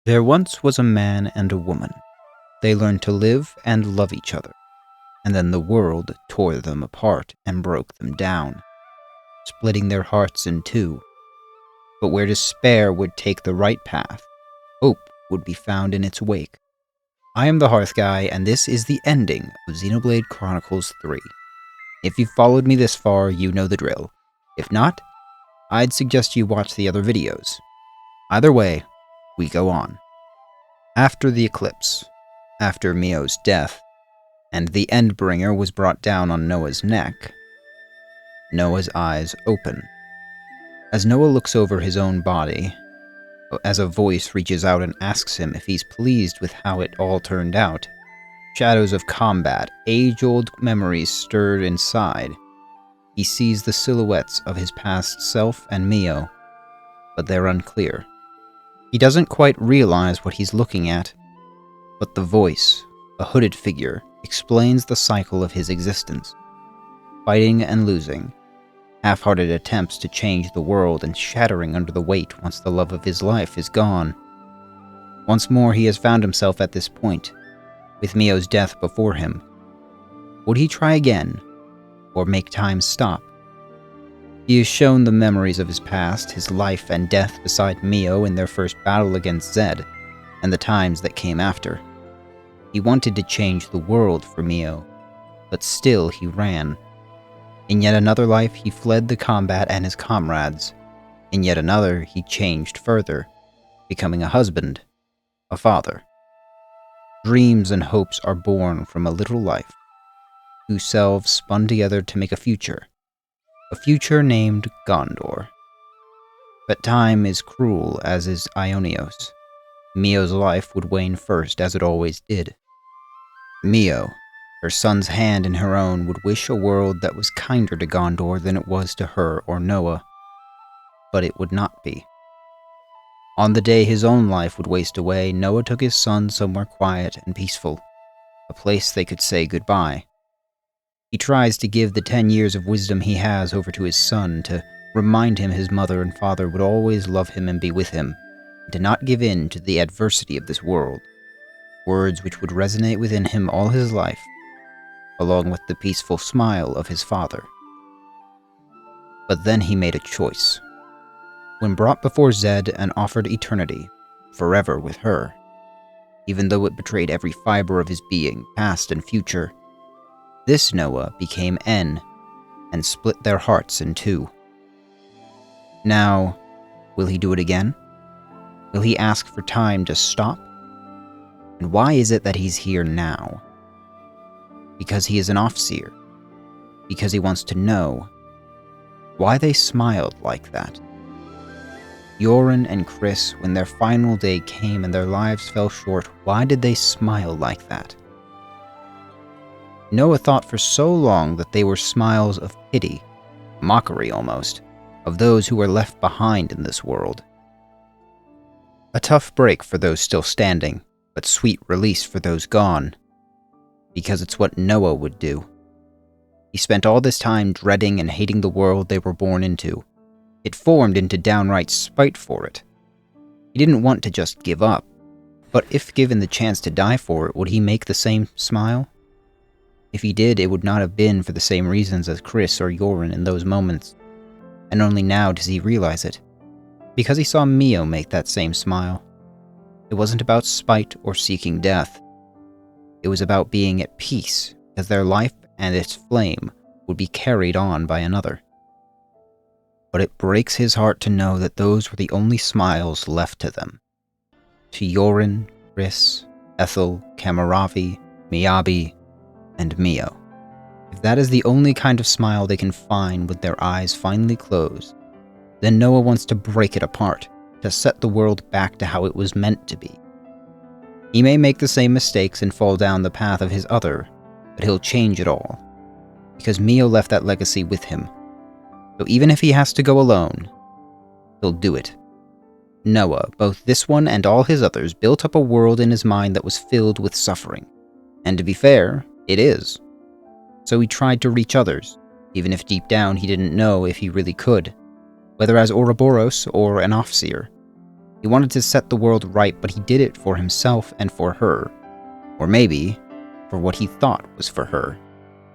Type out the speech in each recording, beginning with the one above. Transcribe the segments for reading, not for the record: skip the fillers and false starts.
There once was a man and a woman. They learned to live and love each other, and then the world tore them apart and broke them down, splitting their hearts in two. But where despair would take the right path, hope would be found in its wake. I am the Hearth Guy, and this is the ending of Xenoblade Chronicles 3. If you've followed me this far, you know the drill. If not, I'd suggest you watch the other videos. Either way, we go on. After the eclipse, after Mio's death, and the Endbringer was brought down on Noah's neck, Noah's eyes open. As Noah looks over his own body, as a voice reaches out and asks him if he's pleased with how it all turned out, shadows of combat, age-old memories stirred inside. He sees the silhouettes of his past self and Mio, but they're unclear. He doesn't quite realize what he's looking at, but the voice, a hooded figure, explains the cycle of his existence. Fighting and losing, half-hearted attempts to change the world and shattering under the weight once the love of his life is gone. Once more he has found himself at this point, with Mio's death before him. Would he try again, or make time stop? He is shown the memories of his past, his life and death beside Mio in their first battle against Zed, and the times that came after. He wanted to change the world for Mio, but still he ran. In yet another life he fled the combat and his comrades. In yet another he changed further, becoming a husband, a father. Dreams and hopes are born from a little life. Two selves spun together to make a future named Gondor. But time is cruel, as is Aionios. Mio's life would wane first, as it always did. Mio, her son's hand in her own, would wish a world that was kinder to Gondor than it was to her or Noah. But it would not be. On the day his own life would waste away, Noah took his son somewhere quiet and peaceful, a place they could say goodbye. He tries to give the 10 years of wisdom he has over to his son, to remind him his mother and father would always love him and be with him, and to not give in to the adversity of this world. Words which would resonate within him all his life, along with the peaceful smile of his father. But then he made a choice. When brought before Zed and offered eternity, forever with her, even though it betrayed every fiber of his being, past and future, this Noah became En, and split their hearts in two. Now, will he do it again? Will he ask for time to stop? And why is it that he's here now? Because he is an Offseer. Because he wants to know why they smiled like that. Yoren and Chris, when their final day came and their lives fell short, why did they smile like that? Noah thought for so long that they were smiles of pity, mockery almost, of those who were left behind in this world. A tough break for those still standing, but sweet release for those gone, because it's what Noah would do. He spent all this time dreading and hating the world they were born into. It formed into downright spite for it. He didn't want to just give up, but if given the chance to die for it, would he make the same smile? If he did, it would not have been for the same reasons as Chris or Yoren in those moments, and only now does he realize it, because he saw Mio make that same smile. It wasn't about spite or seeking death. It was about being at peace, because their life and its flame would be carried on by another. But it breaks his heart to know that those were the only smiles left to them. To Yoren, Chris, Ethel, Kamaravi, Miyabi, and Mio. If that is the only kind of smile they can find with their eyes finally closed, then Noah wants to break it apart, to set the world back to how it was meant to be. He may make the same mistakes and fall down the path of his other, but he'll change it all, because Mio left that legacy with him. So even if he has to go alone, he'll do it. Noah, both this one and all his others, built up a world in his mind that was filled with suffering. And to be fair, it is. So he tried to reach others, even if deep down he didn't know if he really could, whether as Ouroboros or an Offseer. He wanted to set the world right, but he did it for himself and for her. Or maybe, for what he thought was for her.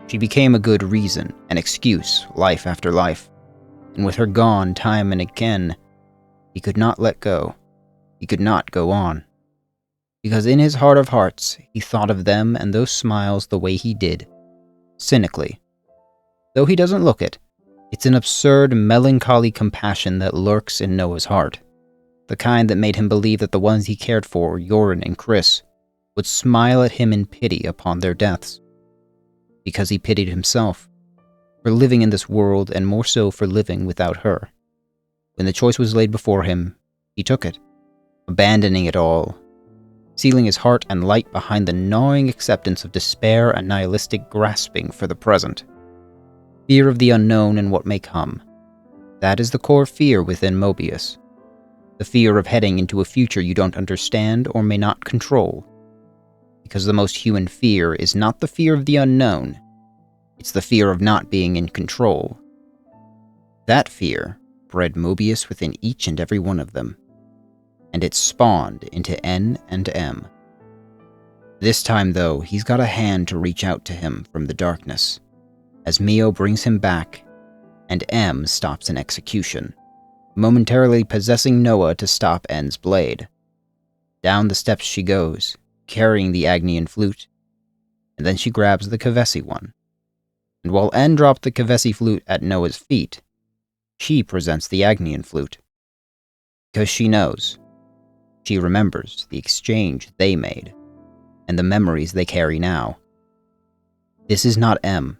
She became a good reason, an excuse, life after life. And with her gone time and again, he could not let go. He could not go on. Because in his heart of hearts, he thought of them and those smiles the way he did. Cynically. Though he doesn't look it, it's an absurd, melancholy compassion that lurks in Noah's heart. The kind that made him believe that the ones he cared for, Yoren and Chris, would smile at him in pity upon their deaths. Because he pitied himself, for living in this world and more so for living without her. When the choice was laid before him, he took it, abandoning it all, sealing his heart and light behind the gnawing acceptance of despair and nihilistic grasping for the present. Fear of the unknown and what may come. That is the core fear within Mobius. The fear of heading into a future you don't understand or may not control. Because the most human fear is not the fear of the unknown, it's the fear of not being in control. That fear bred Mobius within each and every one of them, and it spawned into N and M. This time, though, he's got a hand to reach out to him from the darkness, as Mio brings him back, and M stops an execution, momentarily possessing Noah to stop N's blade. Down the steps she goes, carrying the Agnian flute, and then she grabs the Kavesi one. And while N dropped the Kavesi flute at Noah's feet, she presents the Agnian flute. Because she knows. She remembers the exchange they made, and the memories they carry now. This is not M.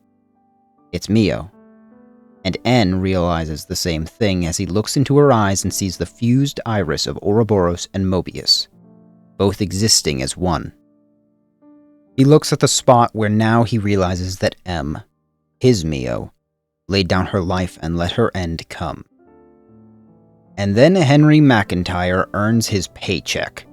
It's Mio. And N realizes the same thing as he looks into her eyes and sees the fused iris of Ouroboros and Mobius, both existing as one. He looks at the spot where now he realizes that M, his Mio, laid down her life and let her end come. And then Henry McIntyre earns his paycheck.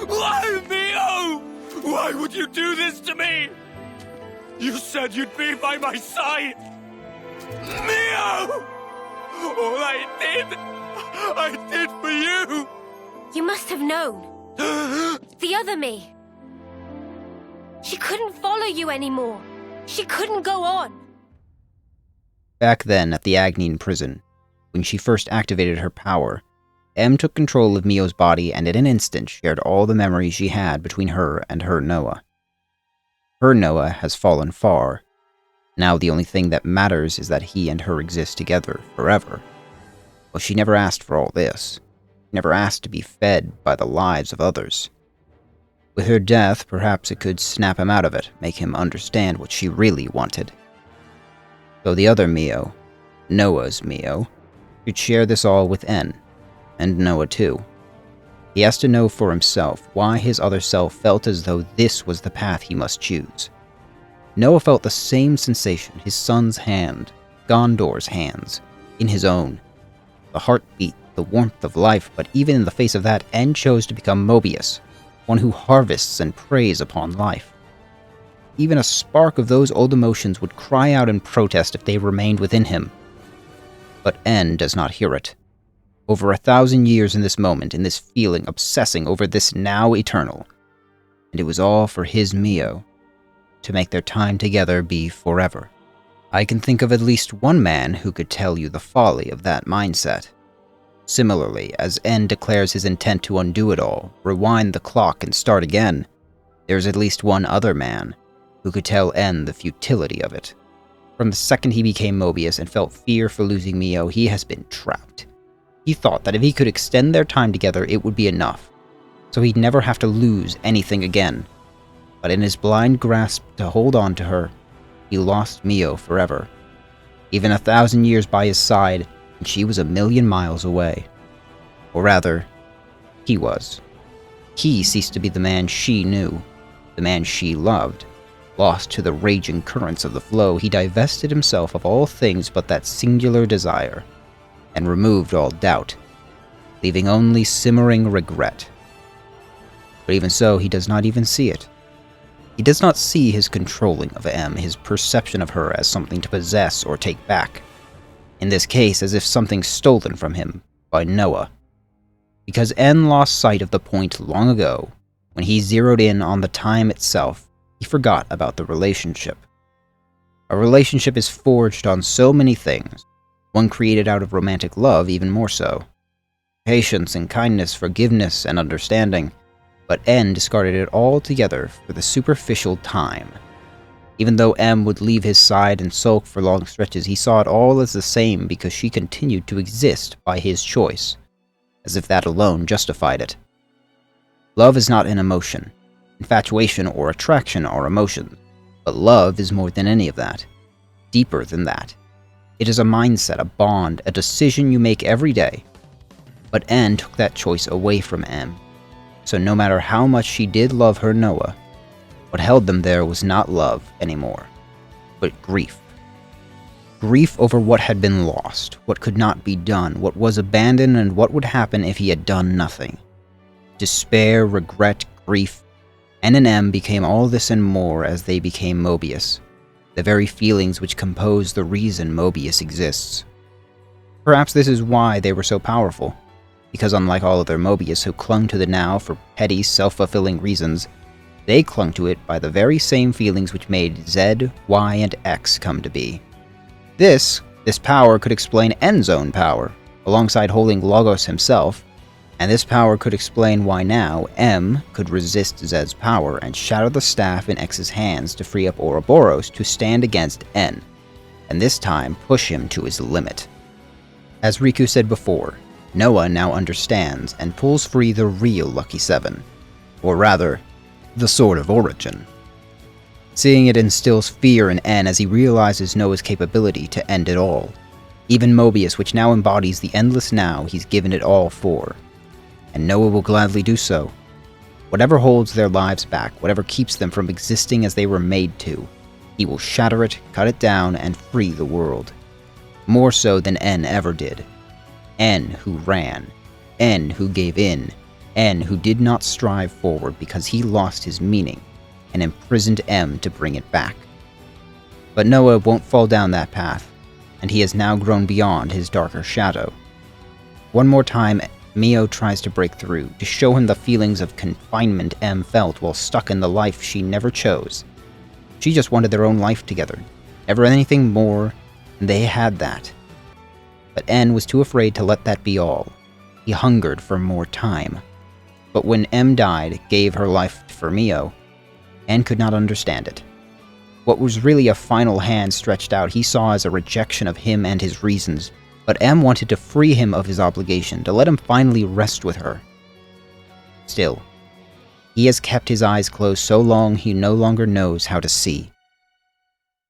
Why, Mio? Why would you do this to me? You said you'd be by my side. Mio! All I did for you. You must have known. The other me. She couldn't follow you anymore. She couldn't go on. Back then, at the Agnian prison, when she first activated her power, M took control of Mio's body and in an instant shared all the memories she had between her and her Noah. Her Noah has fallen far. Now the only thing that matters is that he and her exist together forever. Well, she never asked for all this. Never asked to be fed by the lives of others. With her death, perhaps it could snap him out of it, make him understand what she really wanted. So the other Mio, Noah's Mio, could share this all with N, and Noah too. He has to know for himself why his other self felt as though this was the path he must choose. Noah felt the same sensation, his son's hand, Gondor's hands, in his own. The heartbeat, the warmth of life, but even in the face of that, N chose to become Mobius, one who harvests and preys upon life. Even a spark of those old emotions would cry out in protest if they remained within him. But N does not hear it. Over 1,000 years in this moment, in this feeling, obsessing over this now eternal. And it was all for his Mio, to make their time together be forever. I can think of at least one man who could tell you the folly of that mindset. Similarly, as N declares his intent to undo it all, rewind the clock and start again, there's at least one other man who could tell N the futility of it. From the second he became Mobius and felt fear for losing Mio, he has been trapped. He thought that if he could extend their time together, it would be enough, so he'd never have to lose anything again. But in his blind grasp to hold on to her, he lost Mio forever. Even 1,000 years by his side, and she was 1,000,000 miles away. Or rather, he was. He ceased to be the man she knew, the man she loved. Lost to the raging currents of the flow, he divested himself of all things but that singular desire, and removed all doubt, leaving only simmering regret. But even so, he does not even see it. He does not see his controlling of M, his perception of her as something to possess or take back. In this case, as if something stolen from him by Noah. Because N lost sight of the point long ago, when he zeroed in on the time itself, he forgot about the relationship. A relationship is forged on so many things, one created out of romantic love even more so. Patience and kindness, forgiveness and understanding, but N discarded it all together for the superficial time. Even though M would leave his side and sulk for long stretches, he saw it all as the same because she continued to exist by his choice, as if that alone justified it. Love is not an emotion. Infatuation or attraction are emotions, but love is more than any of that. Deeper than that. It is a mindset, a bond, a decision you make every day. But N took that choice away from M. So no matter how much she did love her Noah, what held them there was not love anymore, but grief. Grief over what had been lost, what could not be done, what was abandoned, and what would happen if he had done nothing. Despair, regret, grief, N and M became all this and more as they became Mobius, the very feelings which compose the reason Mobius exists. Perhaps this is why they were so powerful, because unlike all other Mobius who clung to the now for petty, self-fulfilling reasons, they clung to it by the very same feelings which made Z, Y, and X come to be. This power could explain N's own power, alongside holding Logos himself, and this power could explain why now M could resist Z's power and shatter the staff in X's hands to free up Ouroboros to stand against N, and this time push him to his limit. As Riku said before, Noah now understands and pulls free the real Lucky Seven, or rather, the Sword of Origin. Seeing it instills fear in N as he realizes Noah's capability to end it all. Even Mobius, which now embodies the endless now he's given it all for. And Noah will gladly do so. Whatever holds their lives back, whatever keeps them from existing as they were made to, he will shatter it, cut it down, and free the world. More so than N ever did. N who ran. N who gave in. N who did not strive forward because he lost his meaning, and imprisoned M to bring it back. But Noah won't fall down that path, and he has now grown beyond his darker shadow. One more time, Mio tries to break through, to show him the feelings of confinement M felt while stuck in the life she never chose. She just wanted their own life together, never anything more, and they had that. But N was too afraid to let that be all. He hungered for more time. But when M died, gave her life for Mio, N could not understand it. What was really a final hand stretched out he saw as a rejection of him and his reasons, but M wanted to free him of his obligation, to let him finally rest with her. Still, he has kept his eyes closed so long he no longer knows how to see.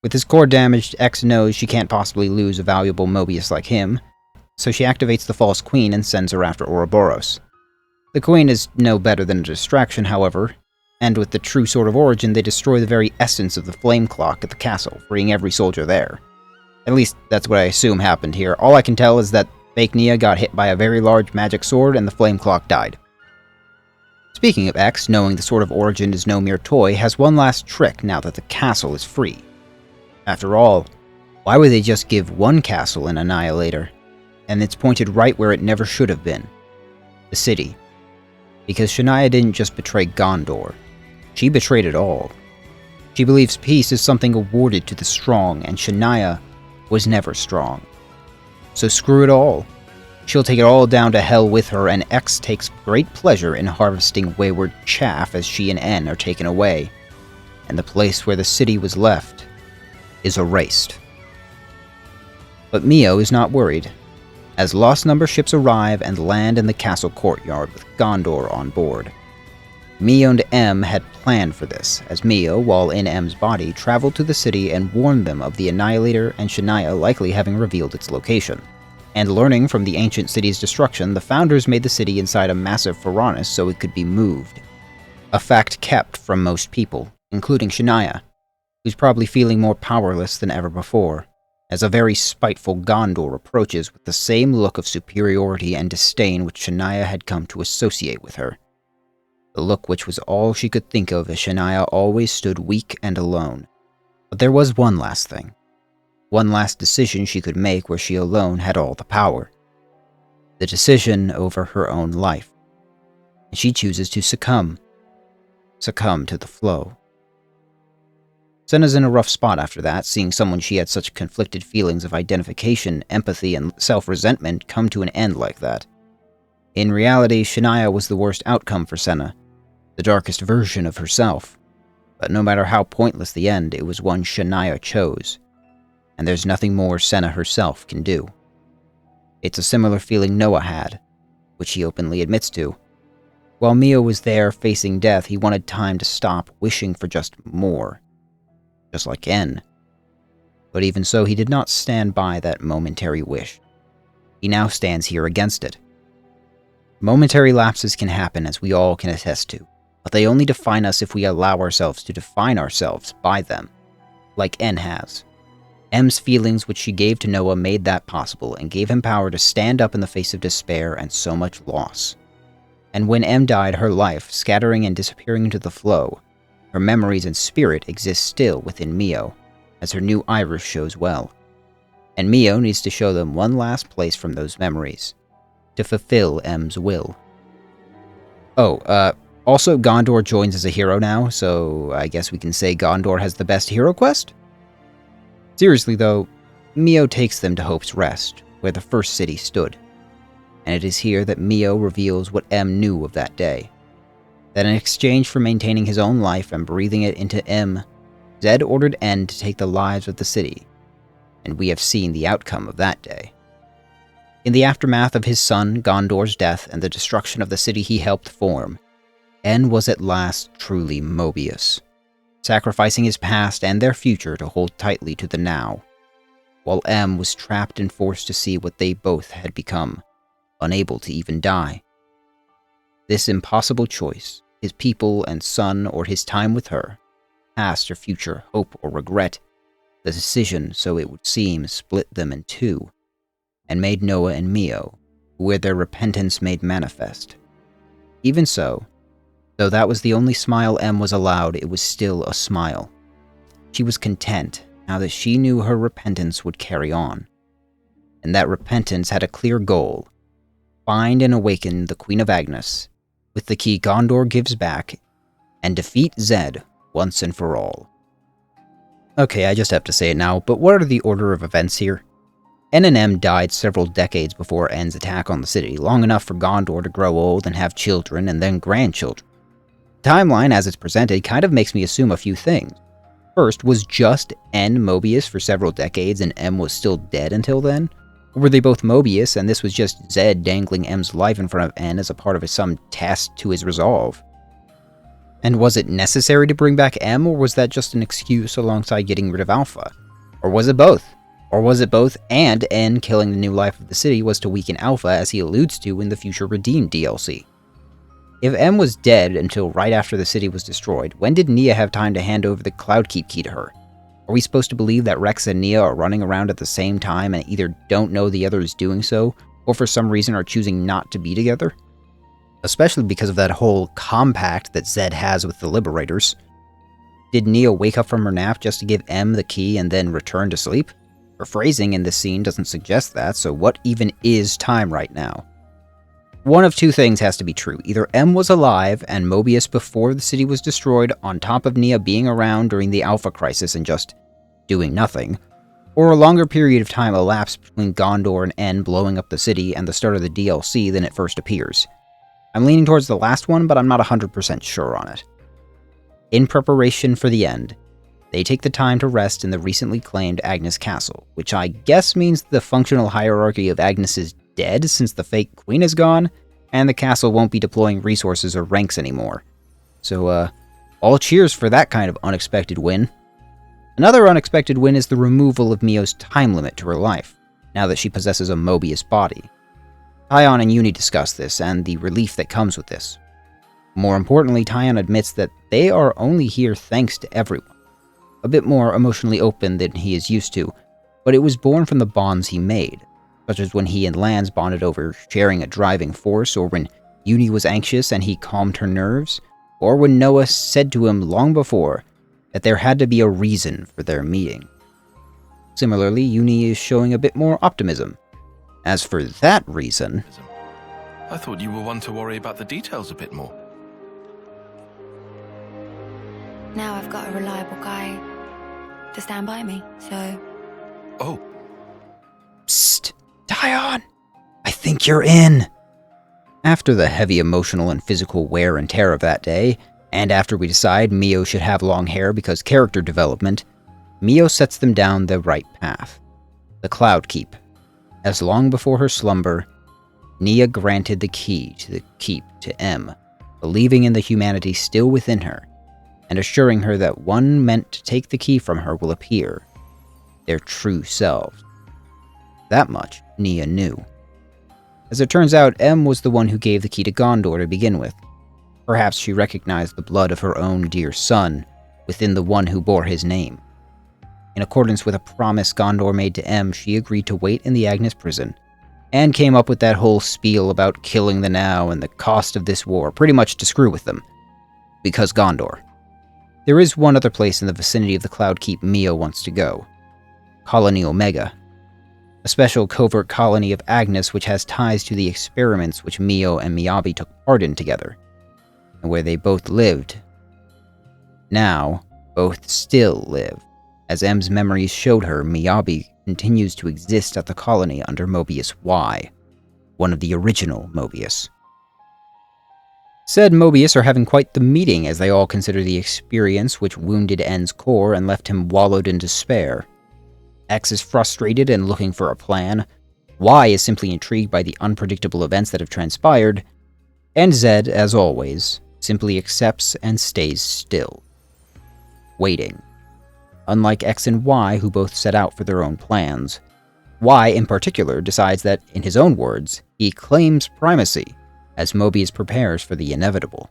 With his core damaged, X knows she can't possibly lose a valuable Mobius like him, so she activates the False Queen and sends her after Ouroboros. The Queen is no better than a distraction, however, and with the true Sword of Origin they destroy the very essence of the flame clock at the castle, freeing every soldier there. At least, that's what I assume happened here. All I can tell is that Fake Nia got hit by a very large magic sword and the flame clock died. Speaking of X, knowing the Sword of Origin is no mere toy, has one last trick now that the castle is free. After all, why would they just give one castle an annihilator? And it's pointed right where it never should have been. The city. Because Shania didn't just betray Gondor. She betrayed it all. She believes peace is something awarded to the strong, and Shania was never strong. So screw it all. She'll take it all down to hell with her, and X takes great pleasure in harvesting wayward chaff as she and N are taken away, and the place where the city was left is erased. But Mio is not worried, as Lost Number ships arrive and land in the castle courtyard with Gondor on board. Mio and M had planned for this, as Mio, while in M's body, traveled to the city and warned them of the Annihilator and Shania likely having revealed its location. And learning from the ancient city's destruction, the founders made the city inside a massive furnace so it could be moved. A fact kept from most people, including Shania, who's probably feeling more powerless than ever before, as a very spiteful Gondor approaches with the same look of superiority and disdain which Shania had come to associate with her. the look which was all she could think of as Shania always stood weak and alone. But there was one last thing. One last decision she could make where she alone had all the power. The decision over her own life. And she chooses to succumb to the flow. Senna's in a rough spot after that, seeing someone she had such conflicted feelings of identification, empathy, and self-resentment come to an end like that. In reality, Shania was the worst outcome for Senna, the darkest version of herself. But no matter how pointless the end, it was one Shania chose. And there's nothing more Senna herself can do. It's a similar feeling Noah had, which he openly admits to. While Mio was there facing death, he wanted time to stop wishing for just more. Just like N. But even so, he did not stand by that momentary wish. He now stands here against it. Momentary lapses can happen, as we all can attest to, but they only define us if we allow ourselves to define ourselves by them, like N has. M's feelings which she gave to Noah made that possible and gave him power to stand up in the face of despair and so much loss. And when M died, her life, scattering and disappearing into the flow, her memories and spirit exist still within Mio, as her new iris shows well. And Mio needs to show them one last place from those memories, to fulfill M's will. Also Gondor joins as a hero now, so I guess we can say Gondor has the best hero quest? Seriously though, Mio takes them to Hope's Rest, where the first city stood. And it is here that Mio reveals what M knew of that day. That in exchange for maintaining his own life and breathing it into M, Zed ordered N to take the lives of the city. And we have seen the outcome of that day. In the aftermath of his son Gondor's death and the destruction of the city he helped form, N was at last truly Mobius, sacrificing his past and their future to hold tightly to the now, while M was trapped and forced to see what they both had become, unable to even die. This impossible choice, his people and son or his time with her, past or future, hope or regret, the decision, so it would seem, split them in two, and made Noah and Mio, who were their repentance made manifest. Even so, though that was the only smile M was allowed, it was still a smile. She was content, now that she knew her repentance would carry on. And that repentance had a clear goal: find and awaken the Queen of Agnes, with the key Gondor gives back, and defeat Zed once and for all. Okay, I just have to say it now, but what are the order of events here? N and M died several decades before N's attack on the city, long enough for Gondor to grow old and have children and then grandchildren. The timeline, as it's presented, kind of makes me assume a few things. First, was just N Mobius for several decades and M was still dead until then? Or were they both Mobius and this was just Zed dangling M's life in front of N as a part of some test to his resolve? And was it necessary to bring back M, or was that just an excuse alongside getting rid of Alpha? Or was it both? Or was it both and N killing the new life of the city was to weaken Alpha, as he alludes to in the future Redeemed DLC? If M was dead until right after the city was destroyed, when did Nia have time to hand over the Cloudkeep key to her? Are we supposed to believe that Rex and Nia are running around at the same time and either don't know the other is doing so, or for some reason are choosing not to be together? Especially because of that whole compact that Zed has with the Liberators. Did Nia wake up from her nap just to give M the key and then return to sleep? Her phrasing in this scene doesn't suggest that, so what even is time right now? One of two things has to be true. Either M was alive and Mobius before the city was destroyed, on top of Nia being around during the Alpha Crisis and just doing nothing, or a longer period of time elapsed between Gondor and N blowing up the city and the start of the DLC than it first appears. I'm leaning towards the last one, but I'm not 100% sure on it. In preparation for the end, they take the time to rest in the recently claimed Agnes Castle, which I guess means the functional hierarchy of Agnes is dead since the fake queen is gone, and the castle won't be deploying resources or ranks anymore. So, all cheers for that kind of unexpected win. Another unexpected win is the removal of Mio's time limit to her life, now that she possesses a Mobius body. Tyon and Uni discuss this, and the relief that comes with this. More importantly, Tyon admits that they are only here thanks to everyone. A bit more emotionally open than he is used to, but it was born from the bonds he made, such as when he and Lance bonded over sharing a driving force, or when Uni was anxious and he calmed her nerves, or when Noah said to him long before that there had to be a reason for their meeting. Similarly, Uni is showing a bit more optimism. As for that reason... I thought you were one to worry about the details a bit more. Now I've got a reliable guy to stand by me, so... Oh. Psst, Taion! I think you're in! After the heavy emotional and physical wear and tear of that day, and after we decide Mio should have long hair because character development, Mio sets them down the right path. The Cloud Keep. As long before her slumber, Nia granted the key to the keep to M, believing in the humanity still within her, and assuring her that one meant to take the key from her will appear, their true selves. That much Nia knew. As it turns out, M was the one who gave the key to Gondor to begin with. Perhaps she recognized the blood of her own dear son within the one who bore his name. In accordance with a promise Gondor made to M, she agreed to wait in the Agnes prison, and came up with that whole spiel about killing the Now and the cost of this war, pretty much to screw with them. Because Gondor. There is one other place in the vicinity of the Cloud Keep Mio wants to go. Colony Omega. A special covert colony of Agnes which has ties to the experiments which Mio and Miyabi took part in together, and where they both lived. Now, both still live. As M's memories showed her, Miyabi continues to exist at the colony under Mobius Y, one of the original Mobius. Said Mobius are having quite the meeting as they all consider the experience which wounded N's core and left him wallowed in despair. X is frustrated and looking for a plan, Y is simply intrigued by the unpredictable events that have transpired, and Z, as always, simply accepts and stays still. Waiting. Unlike X and Y, who both set out for their own plans, Y in particular decides that, in his own words, he claims primacy, as Mobius prepares for the inevitable.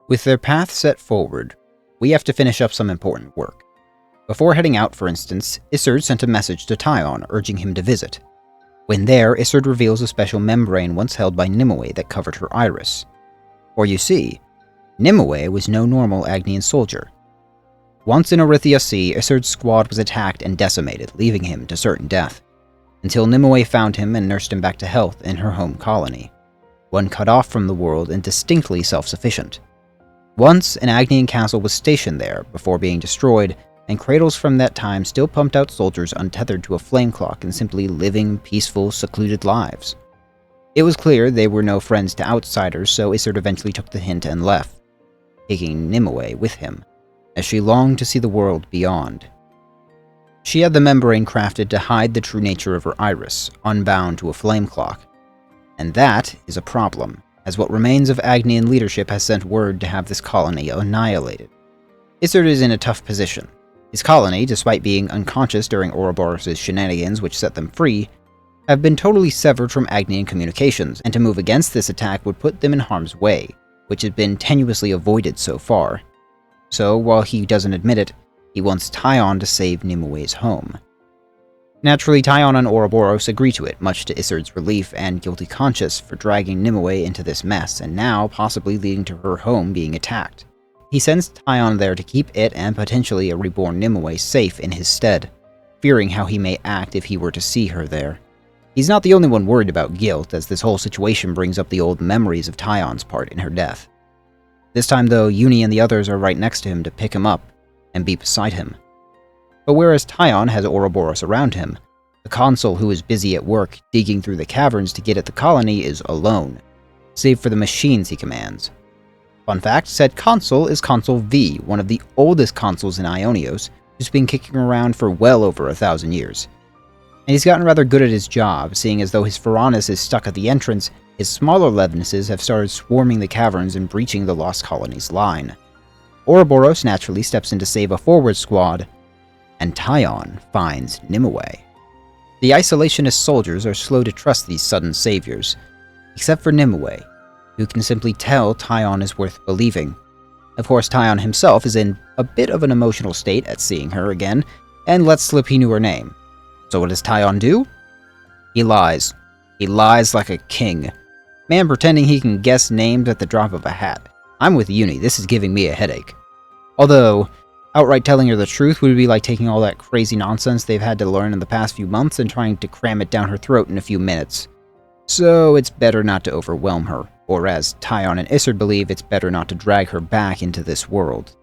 With their path set forward, we have to finish up some important work. Before heading out, for instance, Isard sent a message to Taion urging him to visit. When there, Isard reveals a special membrane once held by Nimue that covered her iris. For you see, Nimue was no normal Agnian soldier. Once in Orithia Sea, Isard's squad was attacked and decimated, leaving him to certain death, until Nimue found him and nursed him back to health in her home colony, one cut off from the world and distinctly self-sufficient. Once, an Agnian castle was stationed there before being destroyed, and cradles from that time still pumped out soldiers untethered to a flame clock and simply living peaceful, secluded lives. It was clear they were no friends to outsiders, so Isard eventually took the hint and left, taking Nimue with him, as she longed to see the world beyond. She had the membrane crafted to hide the true nature of her iris, unbound to a flame clock. And that is a problem, as what remains of Agnian leadership has sent word to have this colony annihilated. Isard is in a tough position. His colony, despite being unconscious during Ouroboros' shenanigans which set them free, have been totally severed from Agnian communications, and to move against this attack would put them in harm's way, which has been tenuously avoided so far. So, while he doesn't admit it, he wants Taion to save Nimue's home. Naturally, Taion and Ouroboros agree to it, much to Isard's relief and guilty conscience for dragging Nimue into this mess, and now possibly leading to her home being attacked. He sends Taion there to keep it and potentially a reborn Nimue safe in his stead, fearing how he may act if he were to see her there. He's not the only one worried about guilt, as this whole situation brings up the old memories of Taion's part in her death. This time, though, Uni and the others are right next to him to pick him up and be beside him. But whereas Taion has Ouroboros around him, the consul who is busy at work digging through the caverns to get at the colony is alone, save for the machines he commands. Fun fact, said consul is Consul V, one of the oldest consuls in Aionios, who's been kicking around for well over 1,000 years. And he's gotten rather good at his job, seeing as though his Pharaonis is stuck at the entrance, his smaller Levinuses have started swarming the caverns and breaching the Lost Colony's line. Ouroboros naturally steps in to save a forward squad, and Taion finds Nimue. The isolationist soldiers are slow to trust these sudden saviors, except for Nimue, who can simply tell Taion is worth believing. Of course, Taion himself is in a bit of an emotional state at seeing her again, and lets slip he knew her name. So what does Taion do? He lies. He lies like a king, Man pretending he can guess names at the drop of a hat. I'm with Uni, this is giving me a headache. Although, outright telling her the truth would be like taking all that crazy nonsense they've had to learn in the past few months and trying to cram it down her throat in a few minutes. So it's better not to overwhelm her, or as Tyon and Isard believe, it's better not to drag her back into this world.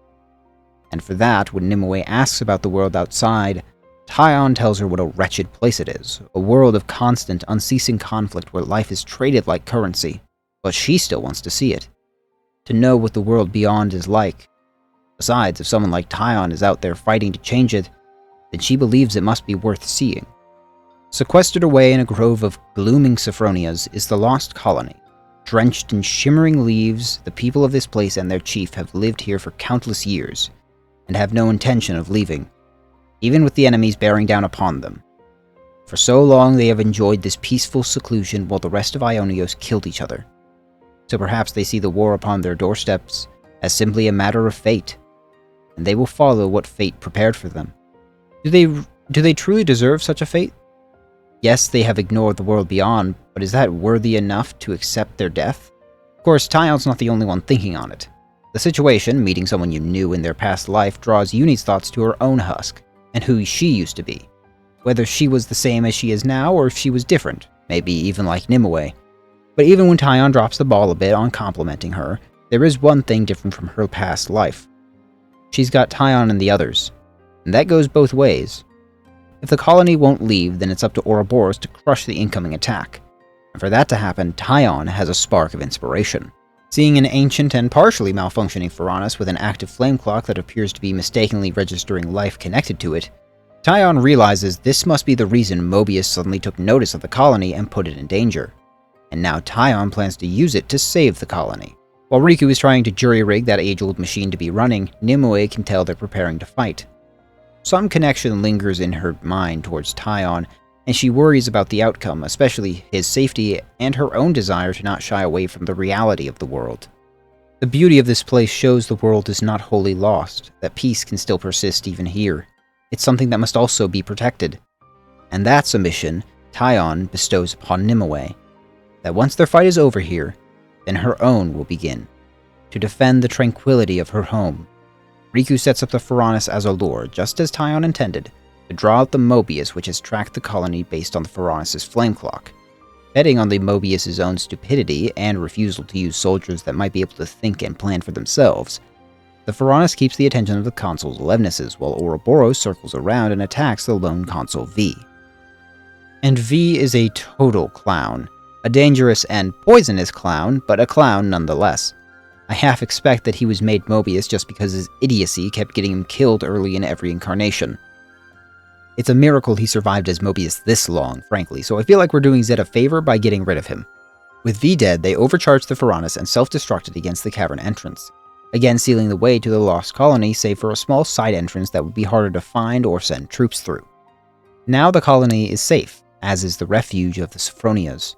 And for that, when Nimue asks about the world outside, Tyon tells her what a wretched place it is, a world of constant, unceasing conflict where life is traded like currency, but she still wants to see it. To know what the world beyond is like. Besides, if someone like Tyon is out there fighting to change it, then she believes it must be worth seeing. Sequestered away in a grove of glooming Sophronias is the Lost Colony. Drenched in shimmering leaves, the people of this place and their chief have lived here for countless years, and have no intention of leaving, even with the enemies bearing down upon them. For so long they have enjoyed this peaceful seclusion while the rest of Aionios killed each other. So perhaps they see the war upon their doorsteps as simply a matter of fate, and they will follow what fate prepared for them. Do they truly deserve such a fate? Yes, they have ignored the world beyond, but is that worthy enough to accept their death? Of course, Tyon's not the only one thinking on it. The situation, meeting someone you knew in their past life, draws Uni's thoughts to her own husk, and who she used to be. Whether she was the same as she is now, or if she was different, maybe even like Nimue. But even when Tyon drops the ball a bit on complimenting her, there is one thing different from her past life. She's got Tyon and the others, and that goes both ways. If the colony won't leave, then it's up to Ouroboros to crush the incoming attack. And for that to happen, Tyon has a spark of inspiration. Seeing an ancient and partially malfunctioning Faranis with an active flame clock that appears to be mistakenly registering life connected to it, Tyon realizes this must be the reason Mobius suddenly took notice of the colony and put it in danger. And now Tyon plans to use it to save the colony. While Riku is trying to jury-rig that age-old machine to be running, Nimue can tell they're preparing to fight. Some connection lingers in her mind towards Tyon, and she worries about the outcome, especially his safety and her own desire to not shy away from the reality of the world. The beauty of this place shows the world is not wholly lost, that peace can still persist even here. It's something that must also be protected. And that's a mission Tyon bestows upon Nimue, that once their fight is over here, then her own will begin, to defend the tranquility of her home. Riku sets up the Faranis as a lure, just as Tyon intended, to draw out the Mobius which has tracked the colony based on the Faranis' flame clock. Betting on the Mobius' own stupidity and refusal to use soldiers that might be able to think and plan for themselves, the Faranis keeps the attention of the console's Levnesses, while Ouroboros circles around and attacks the lone console V. And V is a total clown. A dangerous and poisonous clown, but a clown nonetheless. I half expect that he was made Mobius just because his idiocy kept getting him killed early in every incarnation. It's a miracle he survived as Mobius this long, frankly, so I feel like we're doing Zed a favor by getting rid of him. With V dead, they overcharged the Faranis and self-destructed against the cavern entrance, again sealing the way to the Lost Colony save for a small side entrance that would be harder to find or send troops through. Now the colony is safe, as is the refuge of the Sophronias.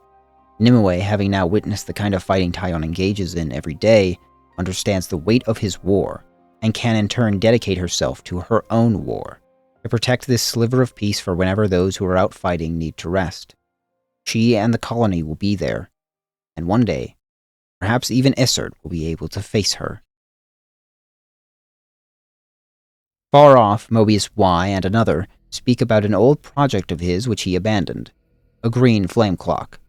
Nimue, having now witnessed the kind of fighting Tyon engages in every day, understands the weight of his war, and can in turn dedicate herself to her own war, to protect this sliver of peace for whenever those who are out fighting need to rest. She and the colony will be there, and one day, perhaps even Isard will be able to face her. Far off, Mobius Y and another speak about an old project of his which he abandoned, a green flame clock.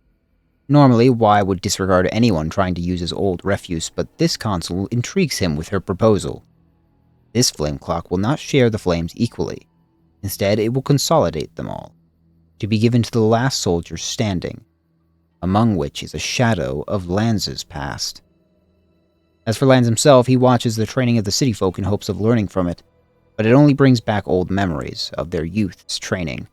Normally, Y would disregard anyone trying to use his old refuse, but this console intrigues him with her proposal. This flame clock will not share the flames equally. Instead, it will consolidate them all, to be given to the last soldier standing, among which is a shadow of Lanz's past. As for Lanz himself, he watches the training of the city folk in hopes of learning from it, but it only brings back old memories of their youth's training.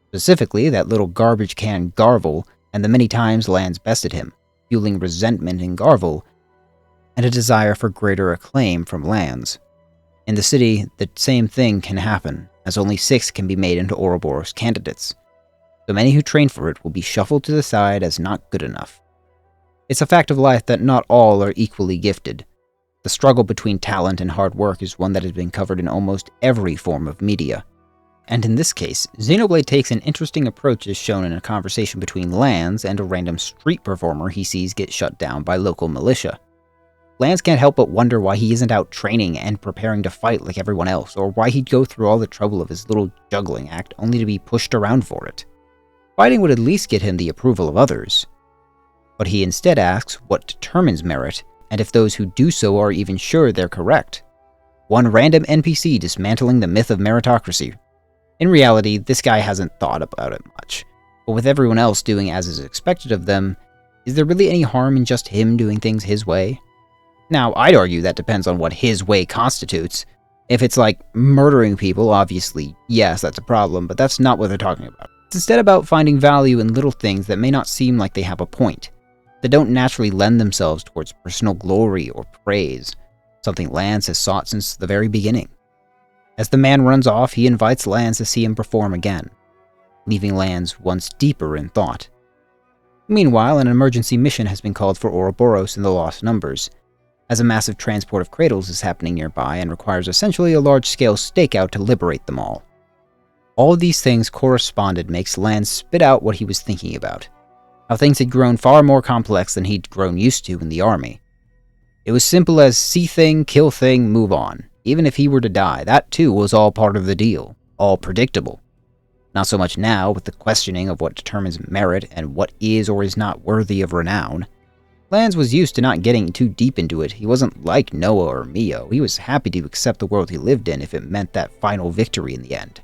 Specifically, that little garbage can Garvel, and the many times Lanz bested him, fueling resentment in Garvel, and a desire for greater acclaim from Lanz. In the city, the same thing can happen, as only 6 can be made into Ouroboros candidates. So many who train for it will be shuffled to the side as not good enough. It's a fact of life that not all are equally gifted. The struggle between talent and hard work is one that has been covered in almost every form of media. And in this case, Xenoblade takes an interesting approach as shown in a conversation between Lanz and a random street performer he sees get shut down by local militia. Lanz can't help but wonder why he isn't out training and preparing to fight like everyone else, or why he'd go through all the trouble of his little juggling act only to be pushed around for it. Fighting would at least get him the approval of others. But he instead asks what determines merit, and if those who do so are even sure they're correct. One random NPC dismantling the myth of meritocracy. In reality, this guy hasn't thought about it much, but with everyone else doing as is expected of them, is there really any harm in just him doing things his way? Now, I'd argue that depends on what his way constitutes. If it's like murdering people, obviously, yes, that's a problem, but that's not what they're talking about. It's instead about finding value in little things that may not seem like they have a point, that don't naturally lend themselves towards personal glory or praise, something Lanz has sought since the very beginning. As the man runs off, he invites Lanz to see him perform again, leaving Lanz once deeper in thought. Meanwhile, an emergency mission has been called for Ouroboros and the Lost Numbers, as a massive transport of cradles is happening nearby and requires essentially a large-scale stakeout to liberate them all. All of these things corresponded makes Lanz spit out what he was thinking about, how things had grown far more complex than he'd grown used to in the army. It was simple as see thing, kill thing, move on. Even if he were to die, that too was all part of the deal, all predictable. Not so much now, with the questioning of what determines merit and what is or is not worthy of renown. Lanz was used to not getting too deep into it. He wasn't like Noah or Mio. He was happy to accept the world he lived in if it meant that final victory in the end.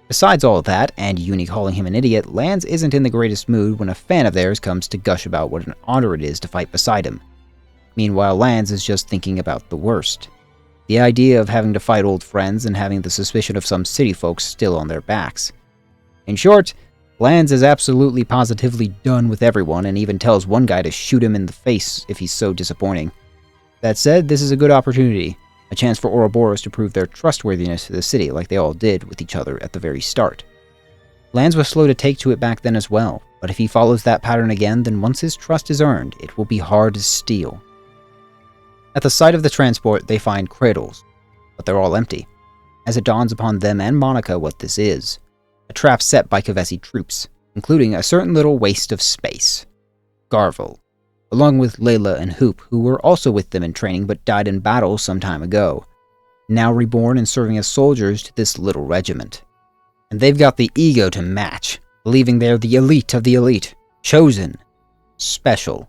Besides all of that, and Uni calling him an idiot, Lanz isn't in the greatest mood when a fan of theirs comes to gush about what an honor it is to fight beside him. Meanwhile, Lanz is just thinking about the worst. The idea of having to fight old friends and having the suspicion of some city folks still on their backs. In short, Lanz is absolutely positively done with everyone and even tells one guy to shoot him in the face if he's so disappointing. That said, this is a good opportunity, a chance for Ouroboros to prove their trustworthiness to the city like they all did with each other at the very start. Lanz was slow to take to it back then as well, but if he follows that pattern again, then once his trust is earned, it will be hard to steal. At the site of the transport, they find cradles, but they're all empty, as it dawns upon them and Monica what this is. A trap set by Kevesi troops, including a certain little waste of space. Garvel, along with Layla and Hoop, who were also with them in training but died in battle some time ago, now reborn and serving as soldiers to this little regiment. And they've got the ego to match, believing they're the elite of the elite, chosen, special,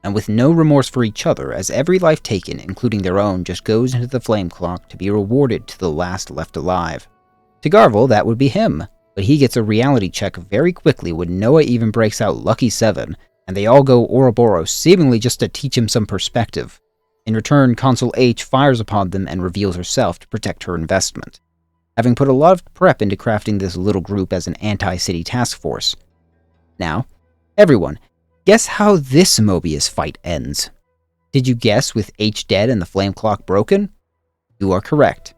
and with no remorse for each other, as every life taken, including their own, just goes into the flame clock to be rewarded to the last left alive. To Garvel, that would be him, but he gets a reality check very quickly when Noah even breaks out Lucky 7, and they all go Ouroboros, seemingly just to teach him some perspective. In return, Consul H fires upon them and reveals herself to protect her investment, having put a lot of prep into crafting this little group as an anti-city task force. Now, everyone, guess how this Mobius fight ends. Did you guess with H dead and the flame clock broken? You are correct.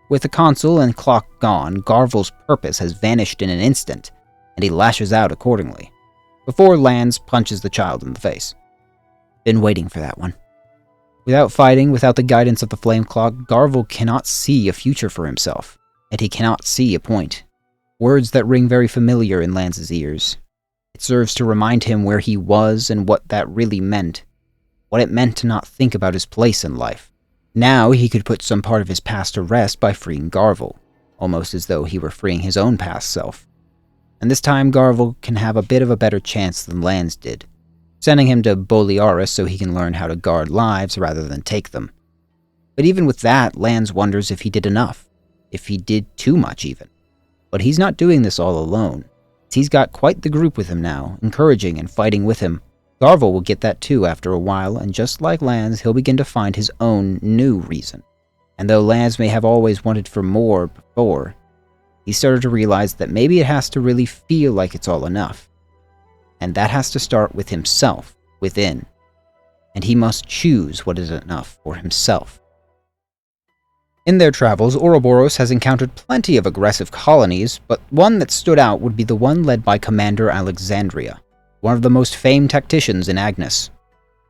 With the consul and clock gone, Garvel's purpose has vanished in an instant, and he lashes out accordingly, before Lanz punches the child in the face. Been waiting for that one. Without fighting, without the guidance of the flame clock, Garvel cannot see a future for himself, and he cannot see a point. Words that ring very familiar in Lanz's ears. It serves to remind him where he was and what that really meant, what it meant to not think about his place in life. Now he could put some part of his past to rest by freeing Garvel, almost as though he were freeing his own past self. And this time Garvel can have a bit of a better chance than Lanz did, sending him to Boliaris so he can learn how to guard lives rather than take them. But even with that, Lanz wonders if he did enough, if he did too much even. But he's not doing this all alone. He's got quite the group with him now, encouraging and fighting with him. Garvel will get that too after a while, and just like Lanz, he'll begin to find his own new reason. And though Lanz may have always wanted for more before, he started to realize that maybe it has to really feel like it's all enough. And that has to start with himself, within. And he must choose what is enough for himself. In their travels, Ouroboros has encountered plenty of aggressive colonies, but one that stood out would be the one led by Commander Alexandria, one of the most famed tacticians in Agnes.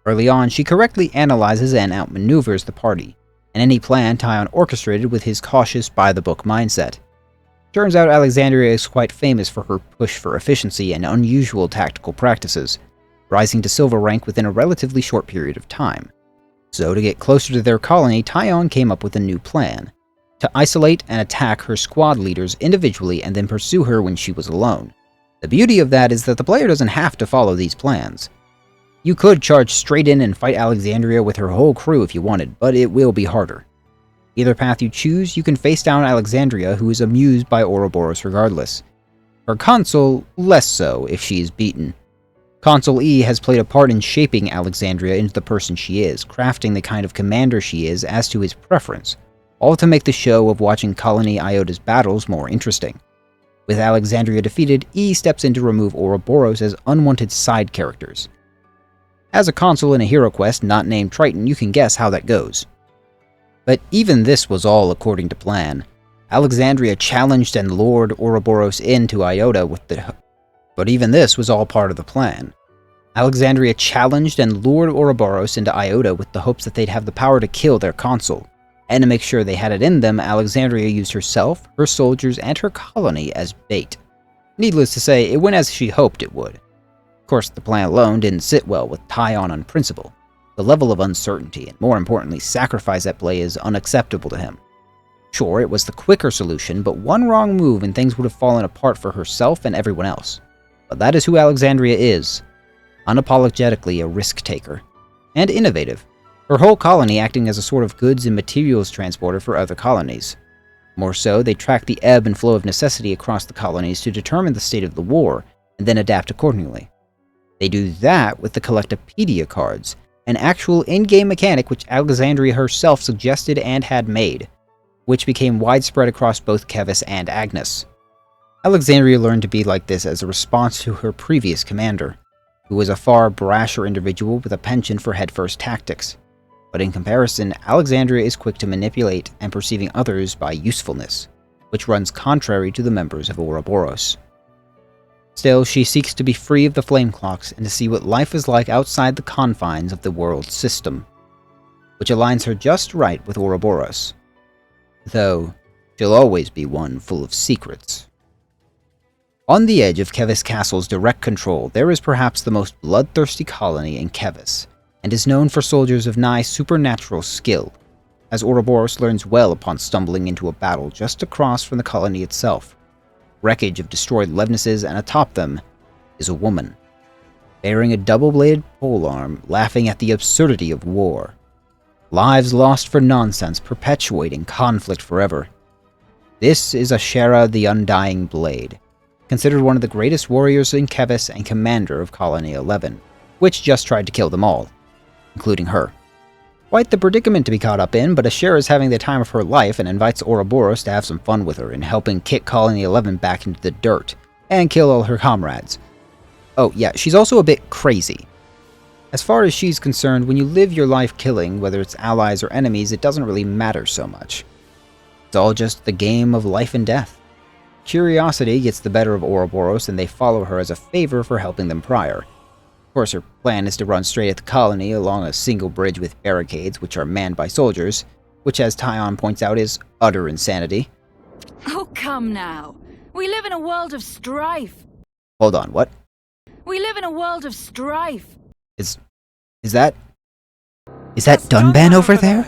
Early on, she correctly analyzes and outmaneuvers the party, and any plan Tyon orchestrated with his cautious, by-the-book mindset. Turns out Alexandria is quite famous for her push for efficiency and unusual tactical practices, rising to silver rank within a relatively short period of time. So to get closer to their colony, Taion came up with a new plan: to isolate and attack her squad leaders individually and then pursue her when she was alone. The beauty of that is that the player doesn't have to follow these plans. You could charge straight in and fight Alexandria with her whole crew if you wanted, but it will be harder. Either path you choose, you can face down Alexandria, who is amused by Ouroboros regardless. Her consul, less so if she is beaten. Consul E has played a part in shaping Alexandria into the person she is, crafting the kind of commander she is as to his preference, all to make the show of watching Colony Iota's battles more interesting. With Alexandria defeated, E steps in to remove Ouroboros as unwanted side characters. As a consul in a hero quest not named Triton, you can guess how that goes. But even this was all according to plan. Alexandria challenged and lured Ouroboros into Iota with the... But even this was all part of the plan. Alexandria challenged and lured Ouroboros into Iota with the hopes that they'd have the power to kill their consul. And to make sure they had it in them, Alexandria used herself, her soldiers, and her colony as bait. Needless to say, it went as she hoped it would. Of course, the plan alone didn't sit well with Taion on principle. The level of uncertainty, and more importantly, sacrifice at play is unacceptable to him. Sure, it was the quicker solution, but one wrong move and things would have fallen apart for herself and everyone else. But that is who Alexandria is. Unapologetically a risk-taker. And innovative. Her whole colony acting as a sort of goods and materials transporter for other colonies. More so, they track the ebb and flow of necessity across the colonies to determine the state of the war, and then adapt accordingly. They do that with the Collectopedia cards, an actual in-game mechanic which Alexandria herself suggested and had made, which became widespread across both Kevis and Agnes. Alexandria learned to be like this as a response to her previous commander, who was a far brasher individual with a penchant for headfirst tactics. But in comparison, Alexandria is quick to manipulate and perceiving others by usefulness, which runs contrary to the members of Ouroboros. Still, she seeks to be free of the flame clocks and to see what life is like outside the confines of the world system, which aligns her just right with Ouroboros. Though, she'll always be one full of secrets. On the edge of Kevis Castle's direct control, there is perhaps the most bloodthirsty colony in Kevis, and is known for soldiers of nigh supernatural skill, as Ouroboros learns well upon stumbling into a battle just across from the colony itself. Wreckage of destroyed Levnesses, and atop them is a woman, bearing a double-bladed polearm, laughing at the absurdity of war. Lives lost for nonsense, perpetuating conflict forever. This is Ashera the Undying Blade, considered one of the greatest warriors in Kevis and commander of Colony 11, which just tried to kill them all, including her. Quite the predicament to be caught up in, but Ashera is having the time of her life and invites Ouroboros to have some fun with her in helping kick Colony 11 back into the dirt, and kill all her comrades. Oh yeah, she's also a bit crazy. As far as she's concerned, when you live your life killing, whether it's allies or enemies, it doesn't really matter so much. It's all just the game of life and death. Curiosity gets the better of Ouroboros and they follow her as a favor for helping them prior. Of course, her plan is to run straight at the colony along a single bridge with barricades which are manned by soldiers, which as Taion points out is utter insanity. Oh, come now. We live in a world of strife. Hold on, what? We live in a world of strife. Is that Dunban over there?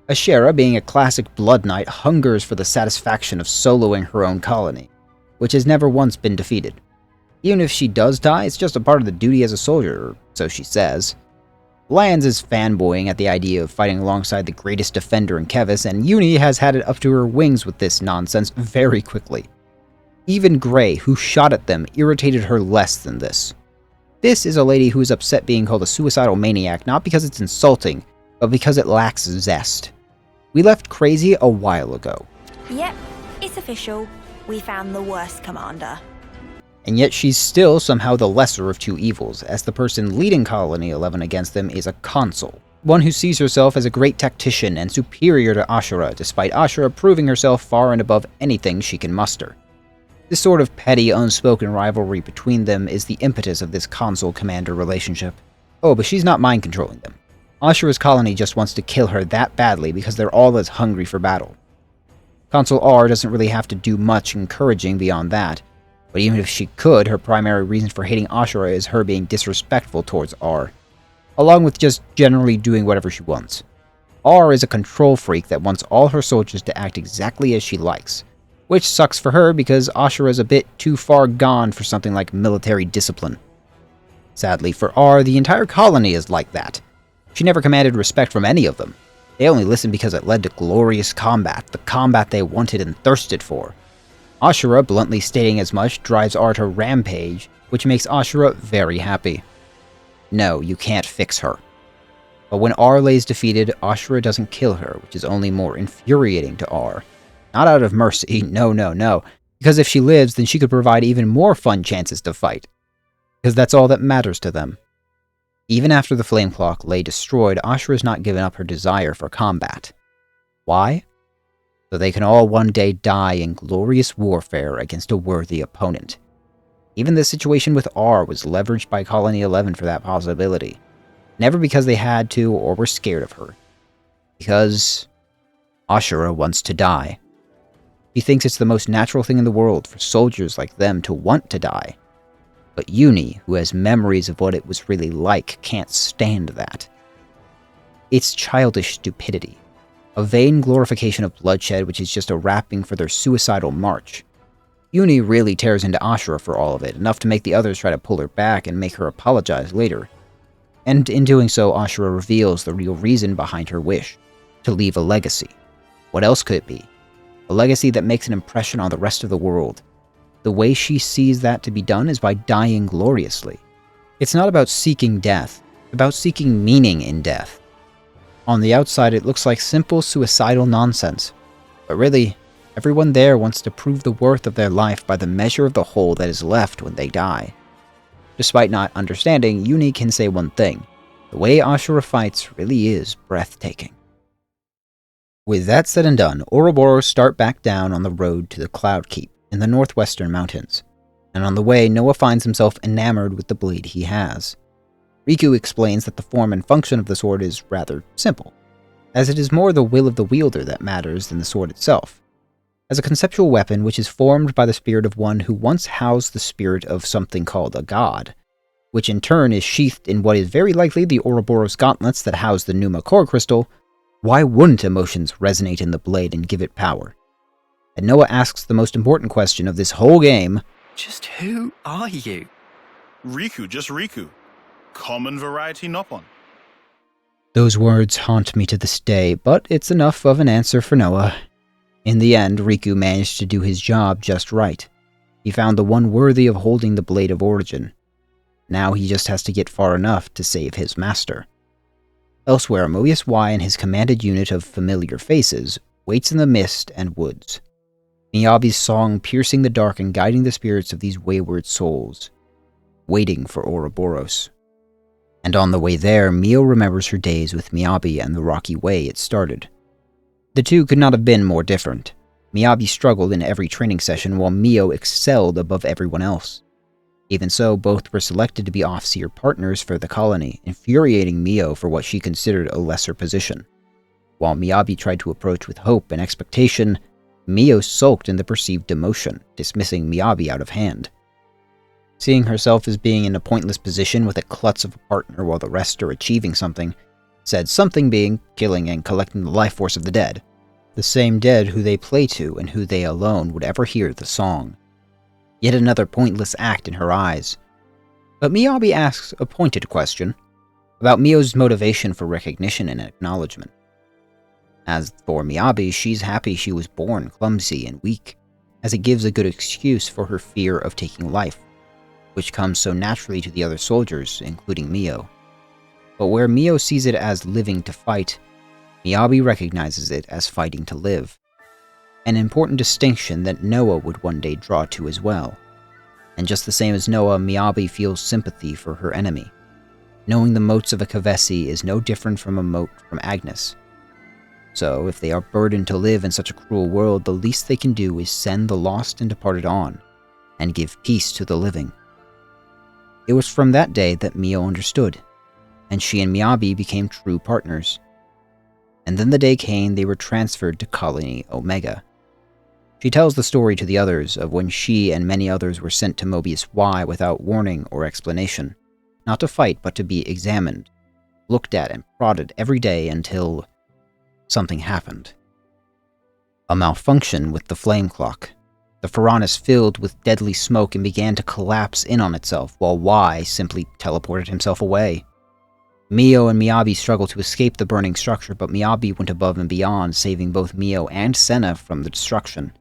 Ashera, being a classic Blood Knight, hungers for the satisfaction of soloing her own colony, which has never once been defeated. Even if she does die, it's just a part of the duty as a soldier, or so she says. Lanz is fanboying at the idea of fighting alongside the greatest defender in Kevis, and Uni has had it up to her wings with this nonsense very quickly. Even Gray, who shot at them, irritated her less than this. This is a lady who is upset being called a suicidal maniac not because it's insulting, but because it lacks zest. We left Crazy a while ago. Yep, it's official. We found the worst commander. And yet she's still somehow the lesser of two evils, as the person leading Colony 11 against them is a consul. One who sees herself as a great tactician and superior to Ashera, despite Ashera proving herself far and above anything she can muster. This sort of petty, unspoken rivalry between them is the impetus of this consul-commander relationship. Oh, but she's not mind-controlling them. Ashera's colony just wants to kill her that badly because they're all as hungry for battle. Consul R doesn't really have to do much encouraging beyond that, but even if she could, her primary reason for hating Ashura is her being disrespectful towards R, along with just generally doing whatever she wants. R is a control freak that wants all her soldiers to act exactly as she likes, which sucks for her because Ashura is a bit too far gone for something like military discipline. Sadly for R, the entire colony is like that. She never commanded respect from any of them. They only listened because it led to glorious combat, the combat they wanted and thirsted for. Ashura, bluntly stating as much, drives R to rampage, which makes Ashura very happy. No, you can't fix her. But when R lays defeated, Ashura doesn't kill her, which is only more infuriating to R. Not out of mercy, no, because if she lives, then she could provide even more fun chances to fight. Because that's all that matters to them. Even after the flame clock lay destroyed, Ashura's not given up her desire for combat. Why? So they can all one day die in glorious warfare against a worthy opponent. Even the situation with R was leveraged by Colony 11 for that possibility. Never because they had to or were scared of her. Because Ashura wants to die. He thinks it's the most natural thing in the world for soldiers like them to want to die. But Uni, who has memories of what it was really like, can't stand that. It's childish stupidity. A vain glorification of bloodshed which is just a wrapping for their suicidal march. Uni really tears into Ashura for all of it, enough to make the others try to pull her back and make her apologize later. And in doing so, Ashura reveals the real reason behind her wish. To leave a legacy. What else could it be? A legacy that makes an impression on the rest of the world. The way she sees that to be done is by dying gloriously. It's not about seeking death, it's about seeking meaning in death. On the outside, it looks like simple suicidal nonsense. But really, everyone there wants to prove the worth of their life by the measure of the whole that is left when they die. Despite not understanding, Uni can say one thing. The way Ashura fights really is breathtaking. With that said and done, Ouroboros start back down on the road to the Cloud Keep in the northwestern mountains. And on the way, Noah finds himself enamored with the blade he has. Riku explains that the form and function of the sword is rather simple, as it is more the will of the wielder that matters than the sword itself. As a conceptual weapon which is formed by the spirit of one who once housed the spirit of something called a god, which in turn is sheathed in what is very likely the Ouroboros gauntlets that house the Numa core crystal, why wouldn't emotions resonate in the blade and give it power? And Noah asks the most important question of this whole game. Just who are you? Riku, just Riku. Common variety Noppon. Those words haunt me to this day, but it's enough of an answer for Noah. In the end, Riku managed to do his job just right. He found the one worthy of holding the Blade of Origin. Now he just has to get far enough to save his master. Elsewhere, Moebius Y and his commanded unit of familiar faces waits in the mist and woods. Miyabi's song piercing the dark and guiding the spirits of these wayward souls, waiting for Ouroboros. And on the way there, Mio remembers her days with Miyabi and the rocky way it started. The two could not have been more different. Miyabi struggled in every training session while Mio excelled above everyone else. Even so, both were selected to be off-seer partners for the colony, infuriating Mio for what she considered a lesser position. While Miyabi tried to approach with hope and expectation, Mio sulked in the perceived demotion, dismissing Miyabi out of hand. Seeing herself as being in a pointless position with a klutz of a partner while the rest are achieving something, said something being killing and collecting the life force of the dead. The same dead who they play to and who they alone would ever hear the song. Yet another pointless act in her eyes. But Miyabi asks a pointed question about Mio's motivation for recognition and acknowledgement. As for Miyabi, she's happy she was born clumsy and weak, as it gives a good excuse for her fear of taking life, which comes so naturally to the other soldiers, including Mio. But where Mio sees it as living to fight, Miyabi recognizes it as fighting to live. An important distinction that Noah would one day draw to as well. And just the same as Noah, Miyabi feels sympathy for her enemy. Knowing the motes of a Kavesi is no different from a mote from Agnes. So, if they are burdened to live in such a cruel world, the least they can do is send the lost and departed on, and give peace to the living. It was from that day that Mio understood, and she and Miyabi became true partners. And then the day came they were transferred to Colony Omega, She tells the story to the others of when she and many others were sent to Mobius Y without warning or explanation, not to fight but to be examined, looked at and prodded every day until something happened. A malfunction with the flame clock. The furnace filled with deadly smoke and began to collapse in on itself, while Y simply teleported himself away. Mio and Miyabi struggled to escape the burning structure, but Miyabi went above and beyond, saving both Mio and Senna from the destruction.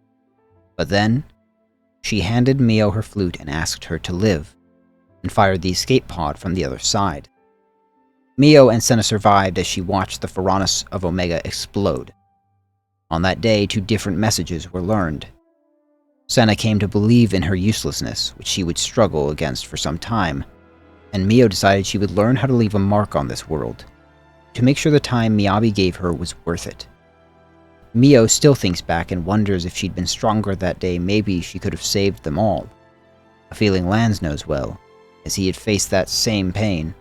But then, she handed Mio her flute and asked her to live, and fired the escape pod from the other side. Mio and Senna survived as she watched the Furnace of Omega explode. On that day, 2 different messages were learned. Senna came to believe in her uselessness, which she would struggle against for some time, and Mio decided she would learn how to leave a mark on this world, to make sure the time Miyabi gave her was worth it. Mio still thinks back and wonders if she'd been stronger that day, maybe she could have saved them all. A feeling Lance knows well, as he had faced that same pain.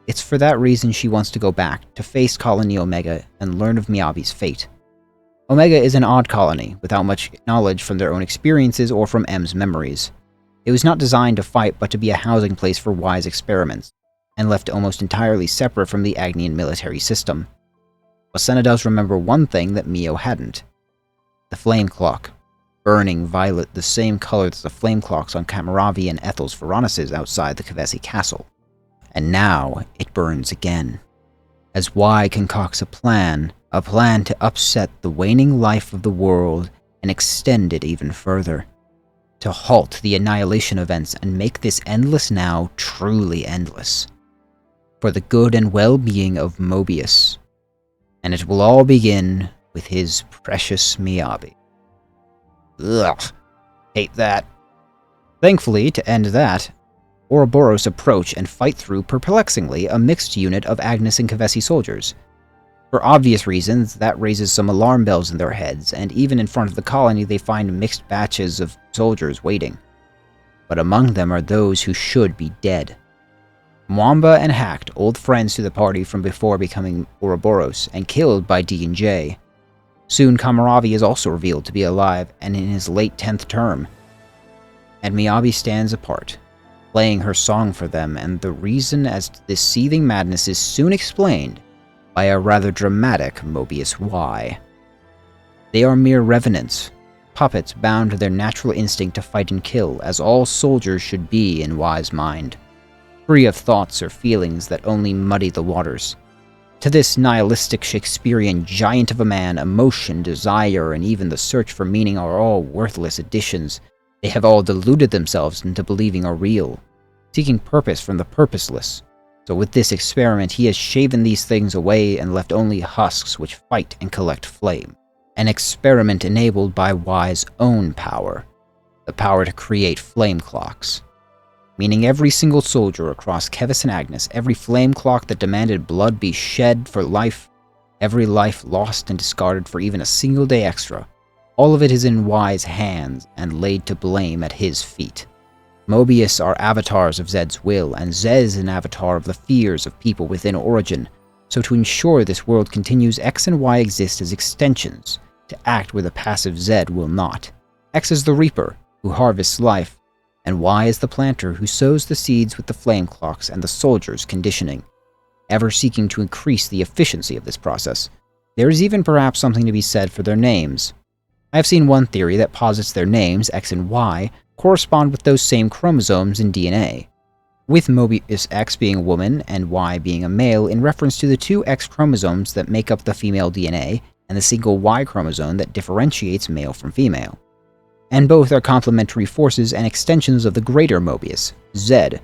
It's for that reason she wants to go back, to face Colony Omega and learn of Miyabi's fate. Omega is an odd colony, without much knowledge from their own experiences or from M's memories. It was not designed to fight but to be a housing place for Y's experiments, and left almost entirely separate from the Agnian military system. But Senna does remember one thing that Mio hadn't. The flame clock, burning violet, the same color as the flame clocks on Kamaravi and Ethel's furnaces outside the Kavesi castle. And now it burns again, as Y concocts a plan to upset the waning life of the world and extend it even further, to halt the annihilation events and make this endless now truly endless, for the good and well-being of Mobius. And it will all begin with his precious Miyabi. Ugh, hate that. Thankfully, to end that, Ouroboros approach and fight through perplexingly a mixed unit of Agnes and Kavesi soldiers. For obvious reasons, that raises some alarm bells in their heads, and even in front of the colony they find mixed batches of soldiers waiting. But among them are those who should be dead. Mwamba and Hacked, old friends to the party from before becoming Ouroboros, and killed by D&J. Soon Kamaravi is also revealed to be alive and in his late 10th term. And Miyabi stands apart, playing her song for them, and the reason as to this seething madness is soon explained by a rather dramatic Mobius Y. They are mere revenants, puppets bound to their natural instinct to fight and kill, as all soldiers should be in Y's mind, free of thoughts or feelings that only muddy the waters. To this nihilistic Shakespearean giant of a man, emotion, desire, and even the search for meaning are all worthless additions they have all deluded themselves into believing are real, seeking purpose from the purposeless. So with this experiment, he has shaven these things away and left only husks which fight and collect flame. An experiment enabled by Y's own power, the power to create flame clocks. Meaning every single soldier across Kevis and Agnes, every flame clock that demanded blood be shed for life, every life lost and discarded for even a single day extra, all of it is in Y's hands and laid to blame at his feet. Mobius are avatars of Zed's will, and Zed is an avatar of the fears of people within Origin, so to ensure this world continues, X and Y exist as extensions, to act where the passive Zed will not. X is the reaper, who harvests life, and Y is the planter who sows the seeds with the flame clocks and the soldiers' conditioning, ever seeking to increase the efficiency of this process. There is even perhaps something to be said for their names. I have seen one theory that posits their names, X and Y, correspond with those same chromosomes in DNA, with Mobius X being a woman and Y being a male in reference to the 2 X chromosomes that make up the female DNA and the single Y chromosome that differentiates male from female. And both are complementary forces and extensions of the greater Mobius, Zed,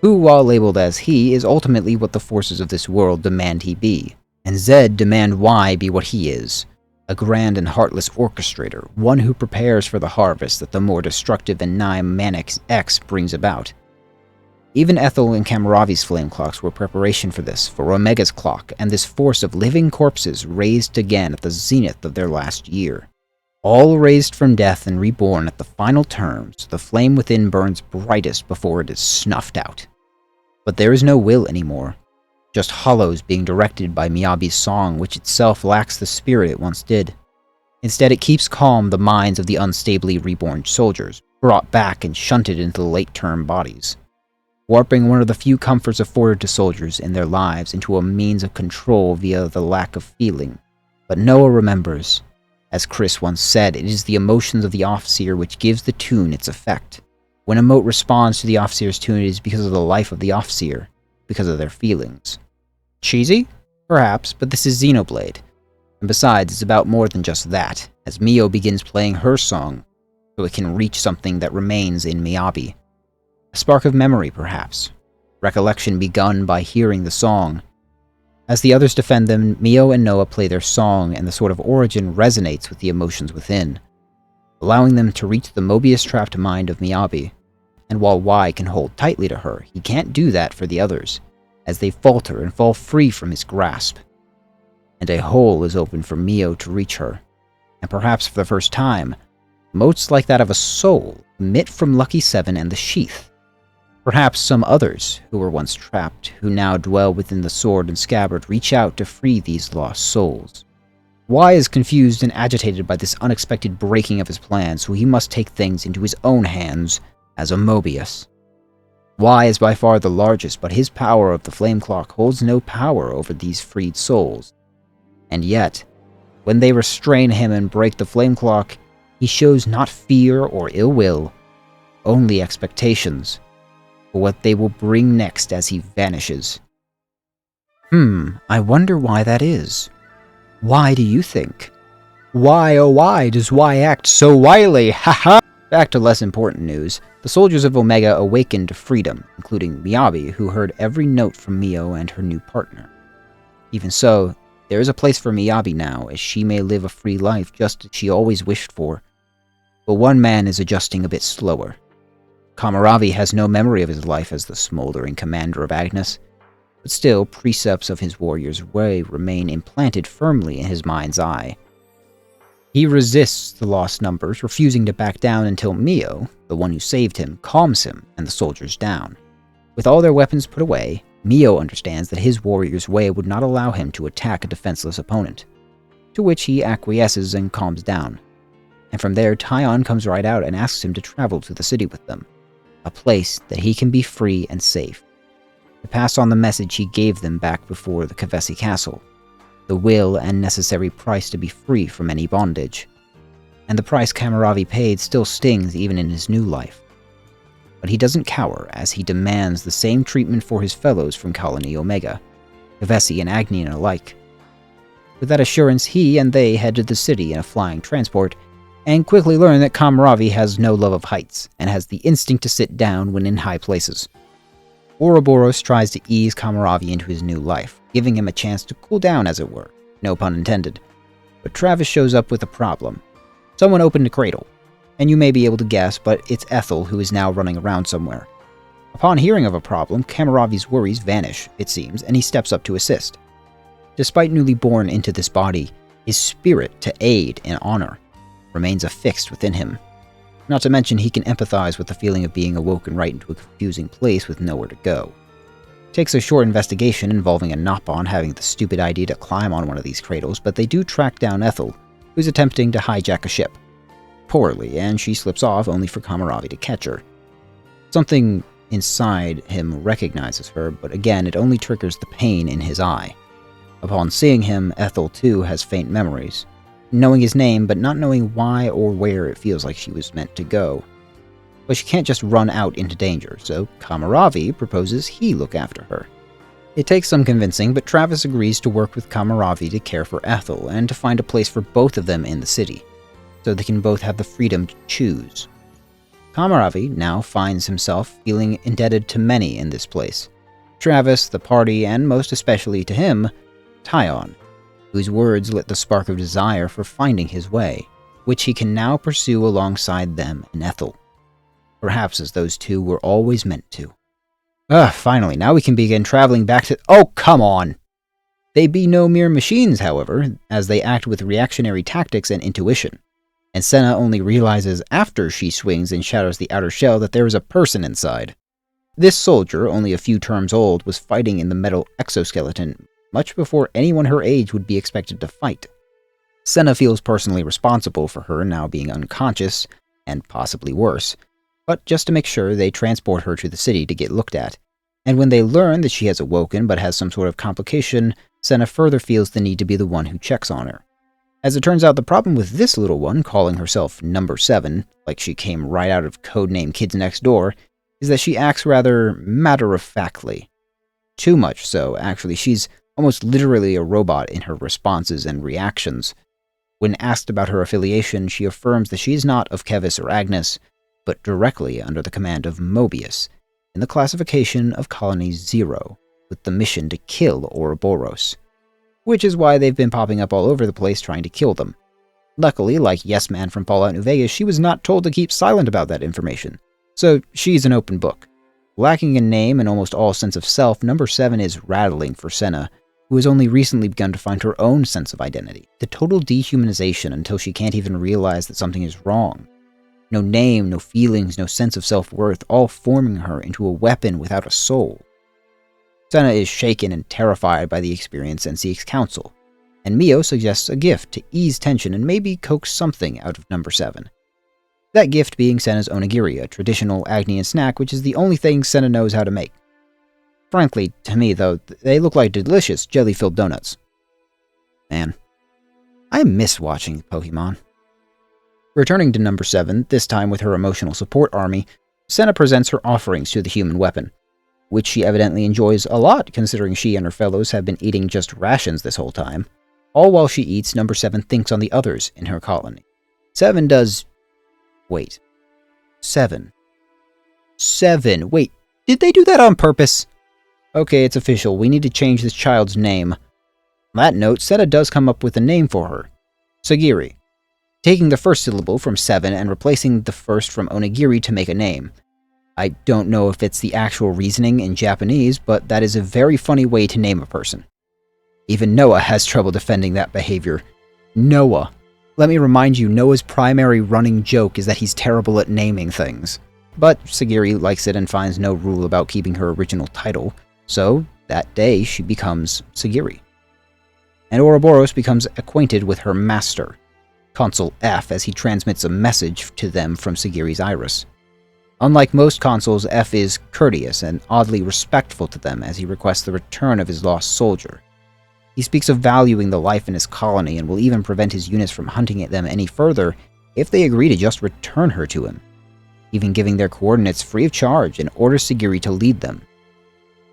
who, while labeled as he, is ultimately what the forces of this world demand he be, and Zed demand Y be what he is. A grand and heartless orchestrator, one who prepares for the harvest that the more destructive and nigh-manic X brings about. Even Ethel and Kamaravi's flame clocks were preparation for this, for Omega's clock, and this force of living corpses raised again at the zenith of their last year. All raised from death and reborn at the final term, so the flame within burns brightest before it is snuffed out. But there is no will anymore. Just hollows being directed by Miyabi's song, which itself lacks the spirit it once did. Instead, it keeps calm the minds of the unstably reborn soldiers, brought back and shunted into the late-term bodies, warping one of the few comforts afforded to soldiers in their lives into a means of control via the lack of feeling. But Noah remembers. As Chris once said, it is the emotions of the Offseer which gives the tune its effect. When a mote responds to the Offseer's tune, it is because of the life of the Offseer, because of their feelings. Cheesy? Perhaps, but this is Xenoblade. And besides, it's about more than just that, as Mio begins playing her song, so it can reach something that remains in Miyabi. A spark of memory, perhaps. Recollection begun by hearing the song. As the others defend them, Mio and Noah play their song, and the sword of origin resonates with the emotions within, allowing them to reach the Mobius-trapped mind of Miyabi. And while Y can hold tightly to her, he can't do that for the others, as they falter and fall free from his grasp. And a hole is open for Mio to reach her, and perhaps for the first time, motes like that of a soul emit from Lucky 7 and the Sheath. Perhaps some others, who were once trapped, who now dwell within the sword and scabbard, reach out to free these lost souls. Y is confused and agitated by this unexpected breaking of his plan, so he must take things into his own hands as a Mobius. Y is by far the largest, but his power of the flame clock holds no power over these freed souls. And yet, when they restrain him and break the flame clock, he shows not fear or ill will, only expectations for what they will bring next as he vanishes. I wonder why that is. Why do you think? Why, oh why, does Y act so wily? Haha! Back to less important news. The soldiers of Omega awakened to freedom, including Miyabi, who heard every note from Mio and her new partner. Even so, there is a place for Miyabi now, as she may live a free life just as she always wished for. But one man is adjusting a bit slower. Kamaravi has no memory of his life as the smoldering commander of Agnes, but still, precepts of his warrior's way remain implanted firmly in his mind's eye. He resists the lost numbers, refusing to back down until Mio, the one who saved him, calms him and the soldiers down. With all their weapons put away, Mio understands that his warrior's way would not allow him to attack a defenseless opponent, to which he acquiesces and calms down. And from there, Taion comes right out and asks him to travel to the city with them, a place that he can be free and safe, to pass on the message he gave them back before the Kavesi Castle, the will and necessary price to be free from any bondage. And the price Kamaravi paid still stings even in his new life. But he doesn't cower, as he demands the same treatment for his fellows from Colony Omega, Kavesi and Agnian alike. With that assurance, he and they head to the city in a flying transport, and quickly learn that Kamaravi has no love of heights, and has the instinct to sit down when in high places. Ouroboros tries to ease Kamaravi into his new life, giving him a chance to cool down, as it were, no pun intended. But Travis shows up with a problem. Someone opened a cradle, and you may be able to guess, but it's Ethel who is now running around somewhere. Upon hearing of a problem, Kamaravi's worries vanish, it seems, and he steps up to assist. Despite newly born into this body, his spirit to aid and honor remains affixed within him. Not to mention he can empathize with the feeling of being awoken right into a confusing place with nowhere to go. It takes a short investigation involving a Nopon having the stupid idea to climb on one of these cradles, but they do track down Ethel, who's attempting to hijack a ship. Poorly, and she slips off only for Kamaravi to catch her. Something inside him recognizes her, but again it only triggers the pain in his eye. Upon seeing him, Ethel too has faint memories, knowing his name but not knowing why or where it feels like she was meant to go. But she can't just run out into danger, so Kamaravi proposes he look after her. It takes some convincing, but Travis agrees to work with Kamaravi to care for Ethel and to find a place for both of them in the city, so they can both have the freedom to choose. Kamaravi now finds himself feeling indebted to many in this place. Travis, the party, and most especially to him, Taion, whose words lit the spark of desire for finding his way, which he can now pursue alongside them and Ethel. Perhaps as those two were always meant to. Finally, now we can begin traveling back to— Oh, come on! They be no mere machines, however, as they act with reactionary tactics and intuition. And Senna only realizes after she swings and shatters the outer shell that there is a person inside. This soldier, only a few terms old, was fighting in the metal exoskeleton much before anyone her age would be expected to fight. Senna feels personally responsible for her now being unconscious, and possibly worse, but just to make sure they transport her to the city to get looked at. And when they learn that she has awoken but has some sort of complication, Senna further feels the need to be the one who checks on her. As it turns out, the problem with this little one, calling herself Number 7, like she came right out of codename Kids Next Door, is that she acts rather matter-of-factly. Too much so, actually. She's almost literally a robot in her responses and reactions. When asked about her affiliation, she affirms that she is not of Kevis or Agnes, but directly under the command of Mobius, in the classification of Colony 0, with the mission to kill Ouroboros. Which is why they've been popping up all over the place trying to kill them. Luckily, like Yes Man from Fallout New Vegas, she was not told to keep silent about that information, so she's an open book. Lacking a name and almost all sense of self, Number 7 is rattling for Senna, who has only recently begun to find her own sense of identity. The total dehumanization until she can't even realize that something is wrong. No name, no feelings, no sense of self-worth, all forming her into a weapon without a soul. Senna is shaken and terrified by the experience and seeks counsel, and Mio suggests a gift to ease tension and maybe coax something out of Number 7. That gift being Senna's onigiri, a traditional Agnian snack which is the only thing Senna knows how to make. Frankly, to me though, they look like delicious jelly-filled donuts. Man, I miss watching Pokemon. Returning to Number 7, this time with her emotional support army, Senna presents her offerings to the human weapon, which she evidently enjoys a lot considering she and her fellows have been eating just rations this whole time. All while she eats, Number 7 thinks on the others in her colony. 7 does... Wait. 7. Wait, did they do that on purpose? Okay, it's official. We need to change this child's name. On that note, Senna does come up with a name for her. Sagiri. Taking the first syllable from 7 and replacing the first from onigiri to make a name. I don't know if it's the actual reasoning in Japanese, but that is a very funny way to name a person. Even Noah has trouble defending that behavior. Noah. Let me remind you, Noah's primary running joke is that he's terrible at naming things. But Sagiri likes it and finds no rule about keeping her original title, so that day she becomes Sagiri. And Ouroboros becomes acquainted with her master, Consul F, as he transmits a message to them from Sagiri's iris. Unlike most consuls, F is courteous and oddly respectful to them as he requests the return of his lost soldier. He speaks of valuing the life in his colony and will even prevent his units from hunting at them any further if they agree to just return her to him, even giving their coordinates free of charge and orders Sagiri to lead them.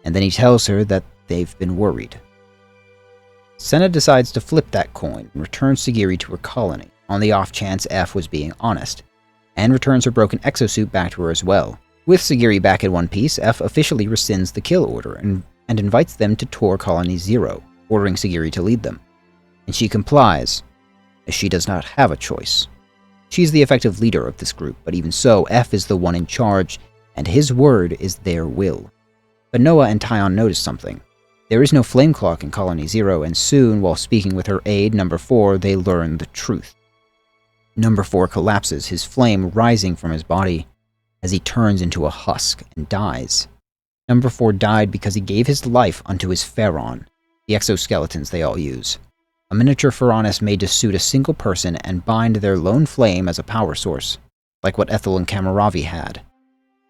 And then he tells her that they've been worried. Senna decides to flip that coin and returns Sagiri to her colony, on the off chance F was being honest, and returns her broken exosuit back to her as well. With Sagiri back in one piece, F officially rescinds the kill order and invites them to tour Colony 0, ordering Sagiri to lead them. And she complies, as she does not have a choice. She's the effective leader of this group, but even so, F is the one in charge, and his word is their will. But Noah and Tyon notice something. There is no flame clock in Colony 0, and soon, while speaking with her aide, Number 4, they learn the truth. Number 4 collapses, his flame rising from his body, as he turns into a husk and dies. Number 4 died because he gave his life unto his Pharaon, the exoskeletons they all use. A miniature Pharaonis made to suit a single person and bind their lone flame as a power source, like what Ethel and Kamaravi had.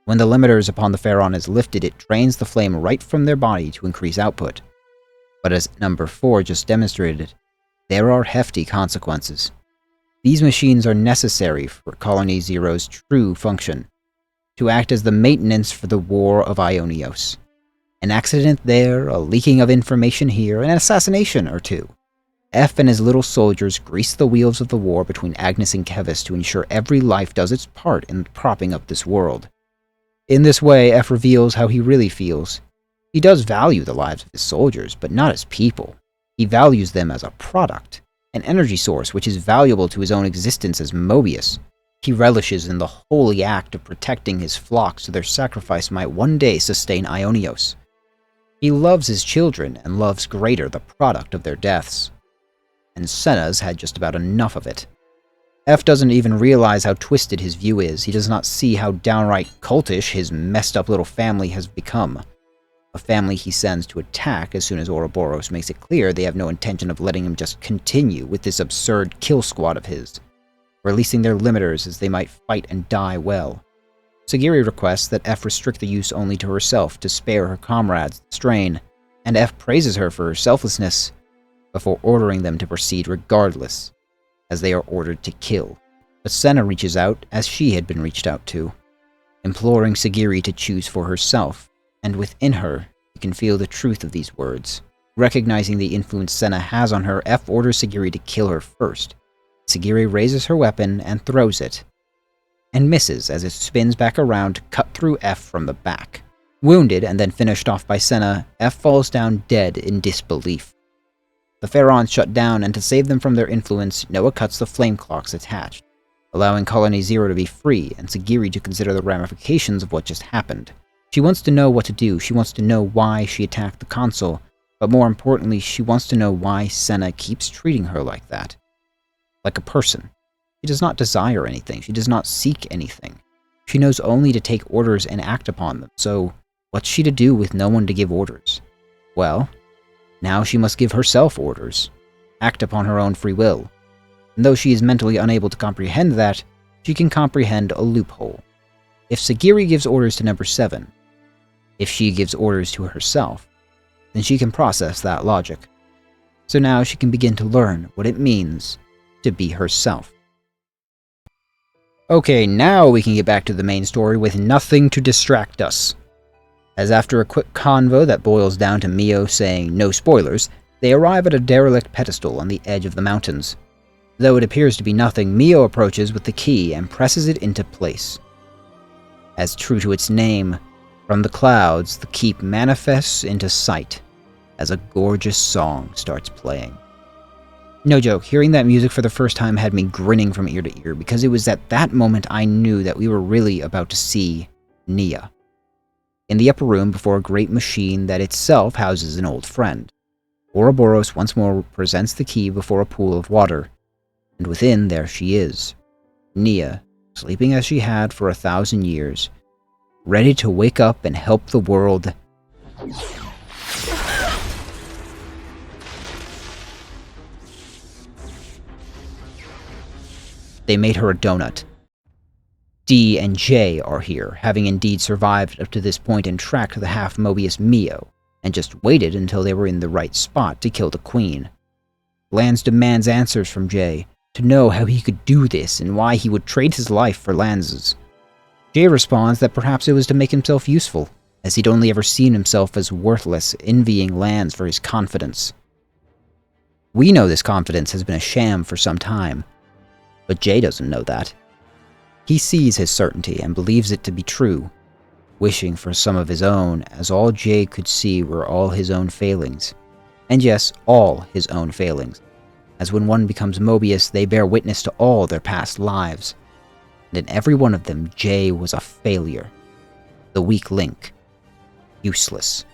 When the limiters upon the Pharaon is lifted, it drains the flame right from their body to increase output. But as Number 4 just demonstrated, there are hefty consequences. These machines are necessary for Colony 0's true function, to act as the maintenance for the War of Aionios. An accident there, a leaking of information here, an assassination or two. F and his little soldiers grease the wheels of the war between Agnes and Kevis to ensure every life does its part in propping up this world. In this way, F reveals how he really feels. He does value the lives of his soldiers, but not as people. He values them as a product, an energy source which is valuable to his own existence as Mobius. He relishes in the holy act of protecting his flock so their sacrifice might one day sustain Aionios. He loves his children and loves greater the product of their deaths. And Senna's had just about enough of it. F doesn't even realize how twisted his view is. He does not see how downright cultish his messed up little family has become. a family he sends to attack as soon as Ouroboros makes it clear they have no intention of letting him just continue with this absurd kill squad of his, releasing their limiters as they might fight and die well. Sagiri requests that F restrict the use only to herself to spare her comrades the strain, and F praises her for her selflessness before ordering them to proceed regardless, as they are ordered to kill. But Senna reaches out as she had been reached out to, imploring Sagiri to choose for herself, and within her, you can feel the truth of these words. Recognizing the influence Senna has on her, F orders Sagiri to kill her first. Sagiri raises her weapon and throws it, and misses as it spins back around to cut through F from the back. Wounded and then finished off by Senna, F falls down dead in disbelief. The Pharaons shut down, and to save them from their influence, Noah cuts the flame clocks attached, allowing Colony Zero to be free and Sagiri to consider the ramifications of what just happened. She wants to know what to do, she wants to know why she attacked the console, but more importantly, she wants to know why Senna keeps treating her like that. Like a person. She does not desire anything, she does not seek anything. She knows only to take orders and act upon them, so what's she to do with no one to give orders? Well, now she must give herself orders, act upon her own free will. And though she is mentally unable to comprehend that, she can comprehend a loophole. If Sagiri gives orders to Number 7, if she gives orders to herself, then she can process that logic. So now she can begin to learn what it means to be herself. Okay, now we can get back to the main story with nothing to distract us. As after a quick convo that boils down to Mio saying no spoilers, they arrive at a derelict pedestal on the edge of the mountains. Though it appears to be nothing, Mio approaches with the key and presses it into place. As true to its name, from the clouds, the keep manifests into sight as a gorgeous song starts playing. No joke, hearing that music for the first time had me grinning from ear to ear, because it was at that moment I knew that we were really about to see Nia. In the upper room before a great machine that itself houses an old friend, Ouroboros once more presents the key before a pool of water, and within there she is, Nia, sleeping as she had for 1,000 years, ready to wake up and help the world. They made her a donut. D and J are here, having indeed survived up to this point and tracked the half-Mobius Mio, and just waited until they were in the right spot to kill the Queen. Lanz demands answers from J, to know how he could do this and why he would trade his life for Lanz's. J responds that perhaps it was to make himself useful, as he'd only ever seen himself as worthless, envying Lanz for his confidence. We know this confidence has been a sham for some time, but J doesn't know that. He sees his certainty and believes it to be true, wishing for some of his own, as all J could see were all his own failings. And yes, all his own failings, as when one becomes Mobius, they bear witness to all their past lives. And in every one of them, J was a failure. The weak link. Useless.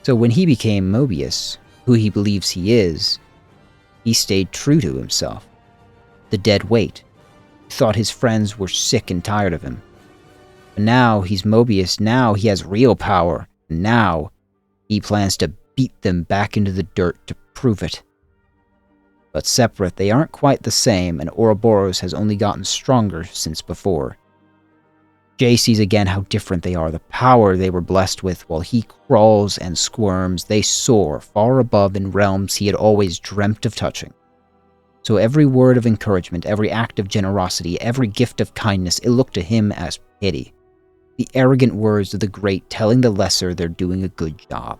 So when he became Mobius, who he believes he is, he stayed true to himself. The dead weight. He thought his friends were sick and tired of him. But now he's Mobius, now he has real power, and now he plans to beat them back into the dirt to prove it. But separate, they aren't quite the same, and Ouroboros has only gotten stronger since before. Jay sees again how different they are, the power they were blessed with. While he crawls and squirms, they soar far above in realms he had always dreamt of touching. So every word of encouragement, every act of generosity, every gift of kindness, it looked to him as pity. The arrogant words of the great telling the lesser they're doing a good job.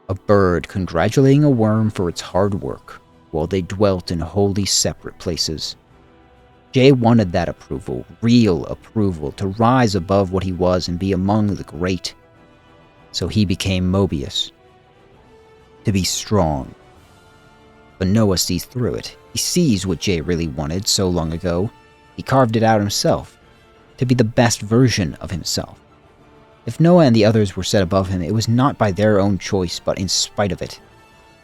A bird congratulating a worm for its hard work, while they dwelt in wholly separate places. Jay wanted that approval, real approval, to rise above what he was and be among the great. So he became Mobius. To be strong. But Noah sees through it. He sees what Jay really wanted so long ago. He carved it out himself. To be the best version of himself. If Noah and the others were set above him, it was not by their own choice, but in spite of it.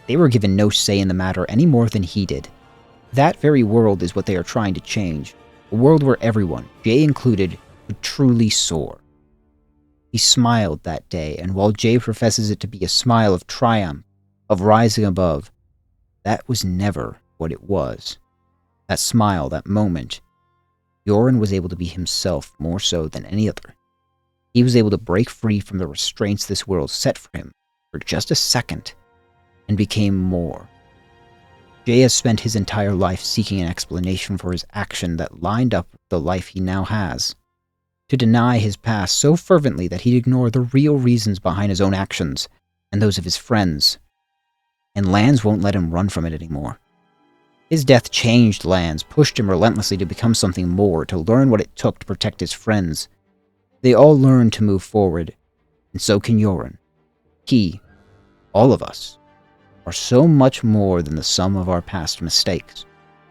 They were given no say in the matter any more than he did. That very world is what they are trying to change. A world where everyone, Jay included, would truly soar. He smiled that day, and while Jay professes it to be a smile of triumph, of rising above, that was never what it was. That smile, that moment, Yoren was able to be himself more so than any other. He was able to break free from the restraints this world set for him for just a second, and became more. Jay has spent his entire life seeking an explanation for his action that lined up with the life he now has. To deny his past so fervently that he'd ignore the real reasons behind his own actions and those of his friends. And Lanz won't let him run from it anymore. His death changed Lanz, pushed him relentlessly to become something more, to learn what it took to protect his friends. They all learned to move forward, and so can Yoren. He, all of us, are so much more than the sum of our past mistakes,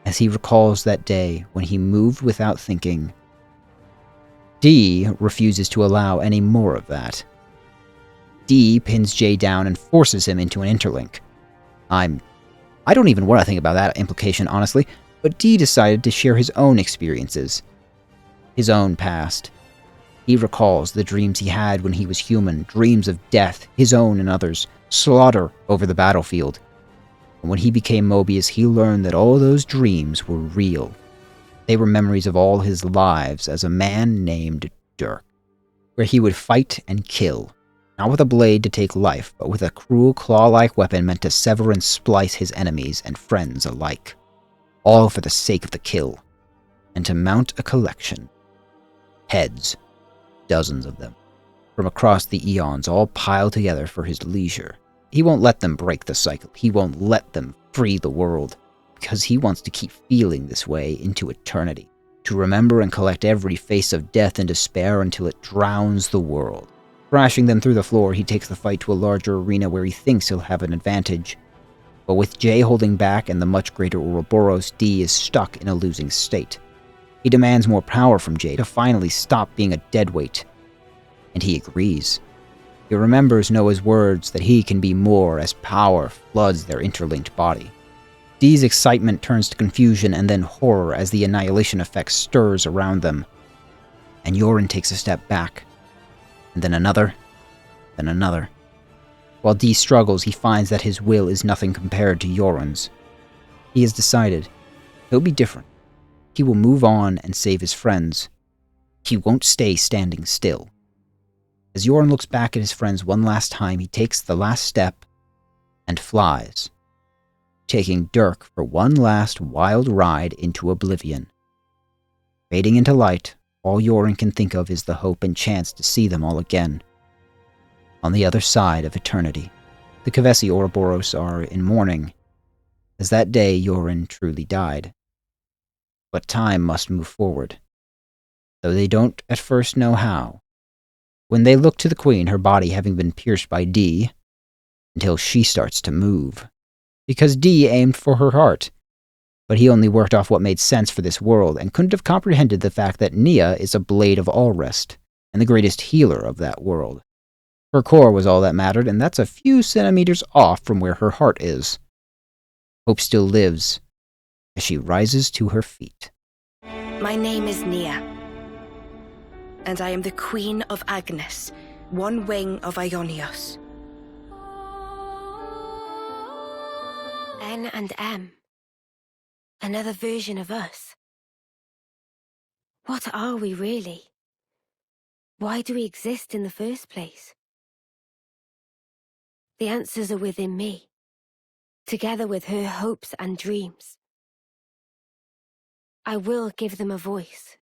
as he recalls that day when he moved without thinking. D refuses to allow any more of that. D pins Jay down and forces him into an interlink. I don't even want to think about that implication, honestly, but D decided to share his own experiences. His own past. He recalls the dreams he had when he was human, dreams of death, his own and others', slaughter over the battlefield. And when he became Mobius, he learned that all those dreams were real. They were memories of all his lives as a man named Dirk, where he would fight and kill, not with a blade to take life, but with a cruel claw-like weapon meant to sever and splice his enemies and friends alike, all for the sake of the kill, and to mount a collection. Heads, dozens of them, from across the eons, all piled together for his leisure. He won't let them break the cycle. He won't let them free the world, because he wants to keep feeling this way into eternity, to remember and collect every face of death and despair until it drowns the world. Crashing them through the floor, he takes the fight to a larger arena where he thinks he'll have an advantage. But with Jay holding back and the much greater Ouroboros, D is stuck in a losing state. He demands more power from Jay to finally stop being a deadweight. And he agrees. He remembers Noah's words that he can be more as power floods their interlinked body. D's excitement turns to confusion and then horror as the annihilation effect stirs around them. And Yoren takes a step back. And then another. Then another. While D struggles, he finds that his will is nothing compared to Yoren's. He has decided he'll be different. He will move on and save his friends. He won't stay standing still. As Yoren looks back at his friends one last time, he takes the last step and flies, taking Dirk for one last wild ride into oblivion. Fading into light, all Yoren can think of is the hope and chance to see them all again. On the other side of eternity, the Kavesi Ouroboros are in mourning, as that day Yoren truly died. But time must move forward, though they don't at first know how. When they look to the Queen, her body having been pierced by D, until she starts to move. Because D aimed for her heart, but he only worked off what made sense for this world and couldn't have comprehended the fact that Nia is a blade of all rest, and the greatest healer of that world. Her core was all that mattered, and that's a few centimeters off from where her heart is. Hope still lives, as she rises to her feet. My name is Nia, and I am the Queen of Agnes, one wing of Aionios. N and M. Another version of us. What are we really? Why do we exist in the first place? The answers are within me, together with her hopes and dreams. I will give them a voice.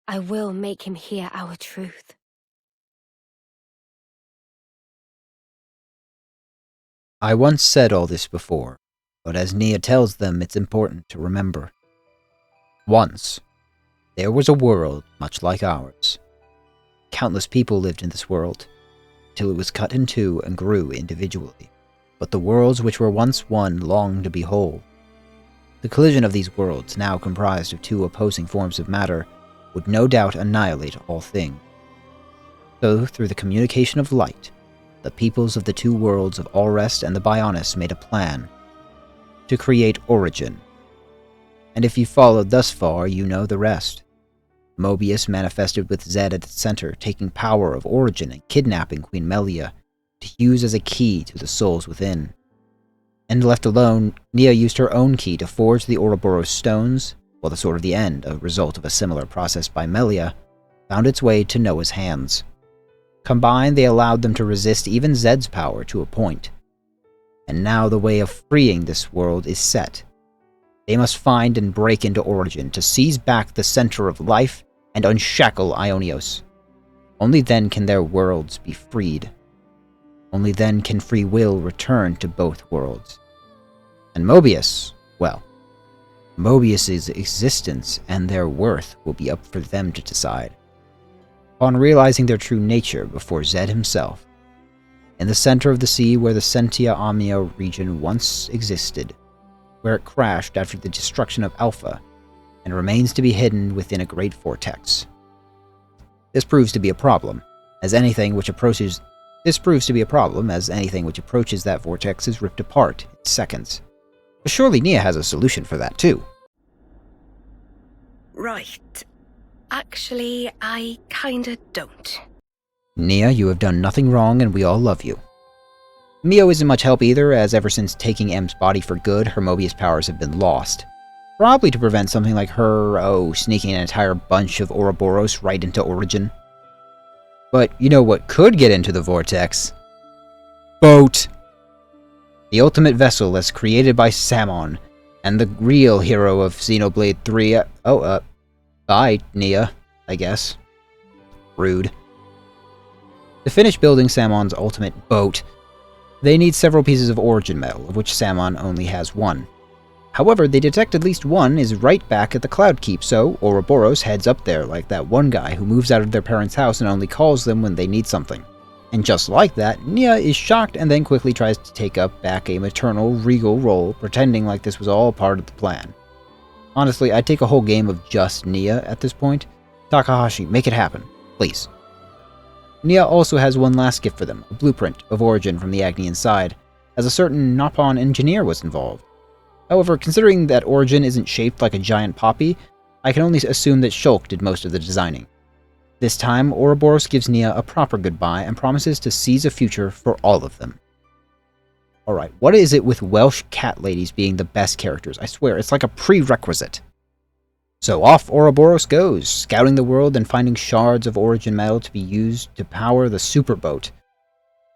I will make him hear our truth. I once said all this before, but as Nia tells them, it's important to remember. Once, there was a world much like ours. Countless people lived in this world, till it was cut in two and grew individually. But the worlds which were once one longed to be whole. The collision of these worlds, now comprised of two opposing forms of matter, would no doubt annihilate all things. So, through the communication of light, the peoples of the two worlds of Allrest and the Bionis made a plan to create Origin. And if you followed thus far, you know the rest. Mobius manifested with Zed at its center, taking power of Origin and kidnapping Queen Melia to use as a key to the souls within. And left alone, Nia used her own key to forge the Ouroboros stones, while the Sword of the End, a result of a similar process by Melia, found its way to Noah's hands. Combined, they allowed them to resist even Zed's power to a point. And now the way of freeing this world is set. They must find and break into Origin to seize back the center of life and unshackle Aionios. Only then can their worlds be freed. Only then can free will return to both worlds. And Mobius, well, Mobius's existence and their worth will be up for them to decide. Upon realizing their true nature before Zed himself, in the center of the sea where the Sentia Omnia region once existed, where it crashed after the destruction of Alpha, and remains to be hidden within a great vortex. This proves to be a problem, as anything which approaches that vortex is ripped apart in seconds. But surely Nia has a solution for that too. Right. Actually, I kinda don't. Nia, you have done nothing wrong and we all love you. Mio isn't much help either, as ever since taking M's body for good, her Mobius powers have been lost. Probably to prevent something like her, sneaking an entire bunch of Ouroboros right into Origin. But you know what could get into the vortex? Boat! The ultimate vessel as created by Samon, and the real hero of Xenoblade 3. Bye, Nia, I guess. Rude. To finish building Samon's ultimate boat, they need several pieces of Origin metal, of which Samon only has one. However, they detect at least one is right back at the Cloud Keep, so Ouroboros heads up there like that one guy who moves out of their parents' house and only calls them when they need something. And just like that, Nia is shocked and then quickly tries to take up back a maternal, regal role, pretending like this was all part of the plan. Honestly, I'd take a whole game of just Nia at this point. Takahashi, make it happen, please. Nia also has one last gift for them, a blueprint of Origin from the Agnian side, as a certain Nopon engineer was involved. However, considering that Origin isn't shaped like a giant poppy, I can only assume that Shulk did most of the designing. This time, Ouroboros gives Nia a proper goodbye and promises to seize a future for all of them. Alright, what is it with Welsh cat ladies being the best characters? I swear, it's like a prerequisite. So off Ouroboros goes, scouting the world and finding shards of Origin metal to be used to power the superboat.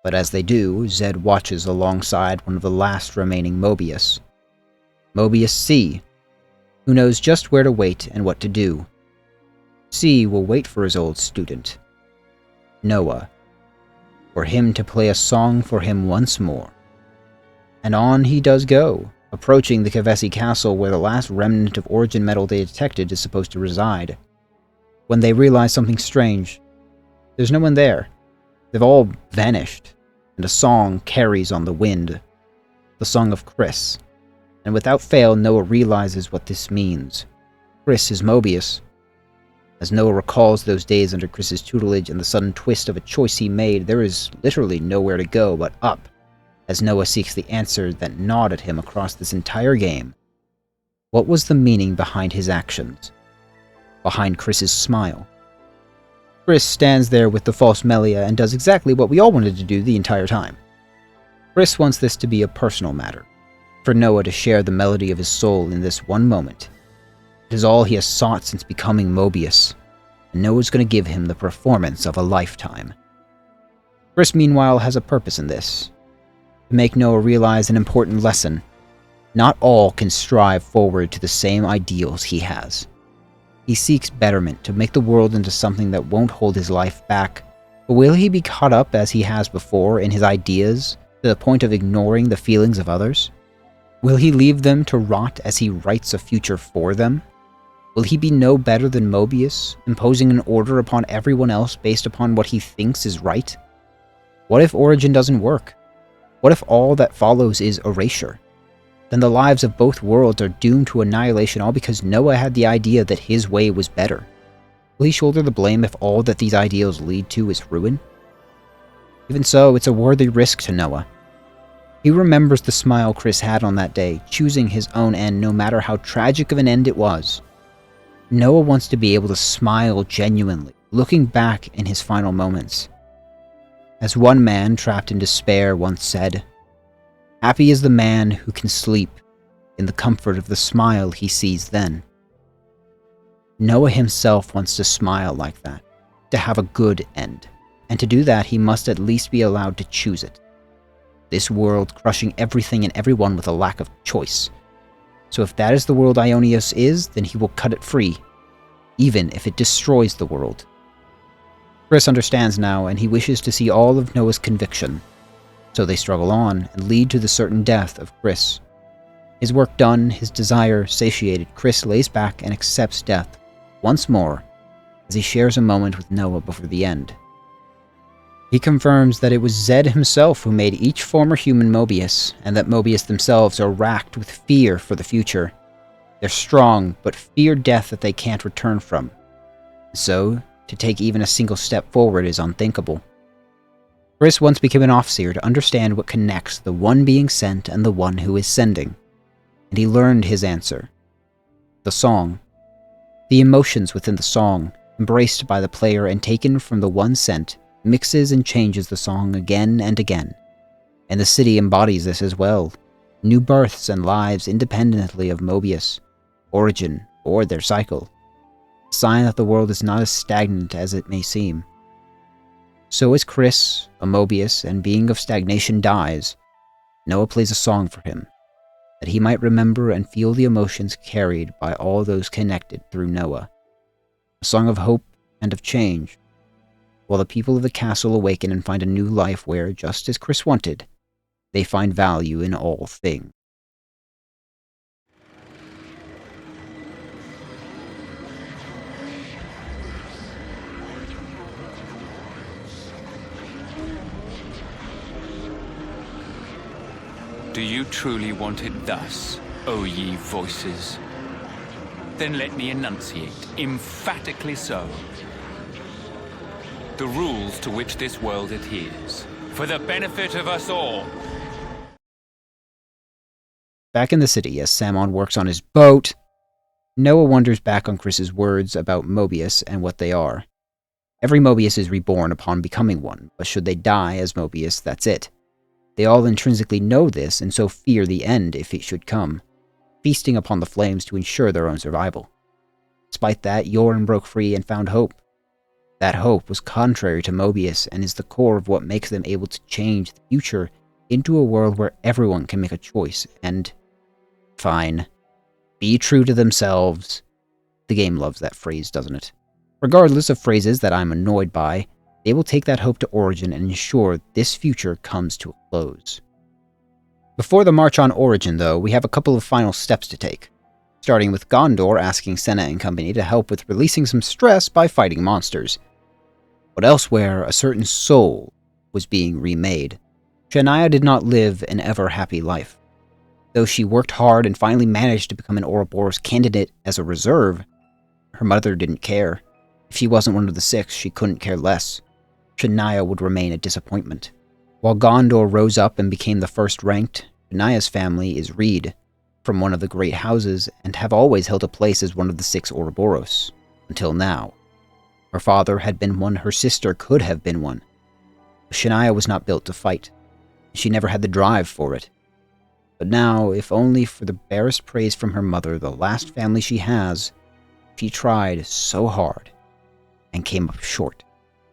But as they do, Zed watches alongside one of the last remaining Mobius. Mobius C, who knows just where to wait and what to do. C will wait for his old student, Noah, for him to play a song for him once more. And on he does go, approaching the Kavesi castle where the last remnant of Origin metal they detected is supposed to reside. When they realize something strange, there's no one there. They've all vanished, and a song carries on the wind. The song of Chris. And without fail, Noah realizes what this means. Chris is Mobius. As Noah recalls those days under Chris's tutelage and the sudden twist of a choice he made, there is literally nowhere to go but up, as Noah seeks the answer that gnawed at him across this entire game. What was the meaning behind his actions? Behind Chris's smile? Chris stands there with the false Melia and does exactly what we all wanted to do the entire time. Chris wants this to be a personal matter, for Noah to share the melody of his soul in this one moment. It is all he has sought since becoming Mobius, and Noah's going to give him the performance of a lifetime. Chris, meanwhile, has a purpose in this. To make Noah realize an important lesson. Not all can strive forward to the same ideals he has. He seeks betterment to make the world into something that won't hold his life back, but will he be caught up as he has before in his ideas to the point of ignoring the feelings of others? Will he leave them to rot as he writes a future for them? Will he be no better than Mobius, imposing an order upon everyone else based upon what he thinks is right? What if Origin doesn't work? What if all that follows is erasure? Then the lives of both worlds are doomed to annihilation all because Noah had the idea that his way was better. Will he shoulder the blame if all that these ideals lead to is ruin? Even so, it's a worthy risk to Noah. He remembers the smile Chris had on that day, choosing his own end no matter how tragic of an end it was. Noah wants to be able to smile genuinely, looking back in his final moments. As one man trapped in despair once said, "Happy is the man who can sleep in the comfort of the smile he sees then." Noah himself wants to smile like that, to have a good end, and to do that he must at least be allowed to choose it. This world crushing everything and everyone with a lack of choice. So if that is the world Aionios is, then he will cut it free, even if it destroys the world. Chris understands now, and he wishes to see all of Noah's conviction. So they struggle on, and lead to the certain death of Chris. His work done, his desire satiated, Chris lays back and accepts death, once more, as he shares a moment with Noah before the end. He confirms that it was Zed himself who made each former human Mobius, and that Mobius themselves are racked with fear for the future. They're strong, but fear death that they can't return from. So, to take even a single step forward is unthinkable. Chris once became an Offseer to understand what connects the one being sent and the one who is sending. And he learned his answer. The song. The emotions within the song, embraced by the player and taken from the one sent, mixes and changes the song again and again. And the city embodies this as well. New births and lives independently of Mobius, origin, or their cycle. A sign that the world is not as stagnant as it may seem. So as Chris, a Mobius, and being of stagnation dies, Noah plays a song for him, that he might remember and feel the emotions carried by all those connected through Noah. A song of hope and of change, while the people of the castle awaken and find a new life where, just as Chris wanted, they find value in all things. Do you truly want it thus, O ye voices? Then let me enunciate, emphatically so, the rules to which this world adheres, for the benefit of us all. Back in the city, as Samon works on his boat, Noah wonders back on Chris's words about Mobius and what they are. Every Mobius is reborn upon becoming one, but should they die as Mobius, that's it. They all intrinsically know this, and so fear the end if it should come, feasting upon the flames to ensure their own survival. Despite that, Yoren broke free and found hope. That hope was contrary to Mobius and is the core of what makes them able to change the future into a world where everyone can make a choice and, fine, be true to themselves. The game loves that phrase, doesn't it? Regardless of phrases that I'm annoyed by, they will take that hope to Origin and ensure this future comes to a close. Before the march on Origin, though, we have a couple of final steps to take, starting with Gondor asking Senna and company to help with releasing some stress by fighting monsters. But elsewhere, a certain soul was being remade. Shania did not live an ever-happy life. Though she worked hard and finally managed to become an Ouroboros candidate as a reserve, her mother didn't care. If she wasn't one of the six, she couldn't care less. Shania would remain a disappointment. While Gondor rose up and became the first ranked, Shania's family is Reed, from one of the great houses, and have always held a place as one of the six Ouroboros, until now. Her father had been one, her sister could have been one. But Shania was not built to fight. She never had the drive for it. But now, if only for the barest praise from her mother, the last family she has, she tried so hard and came up short.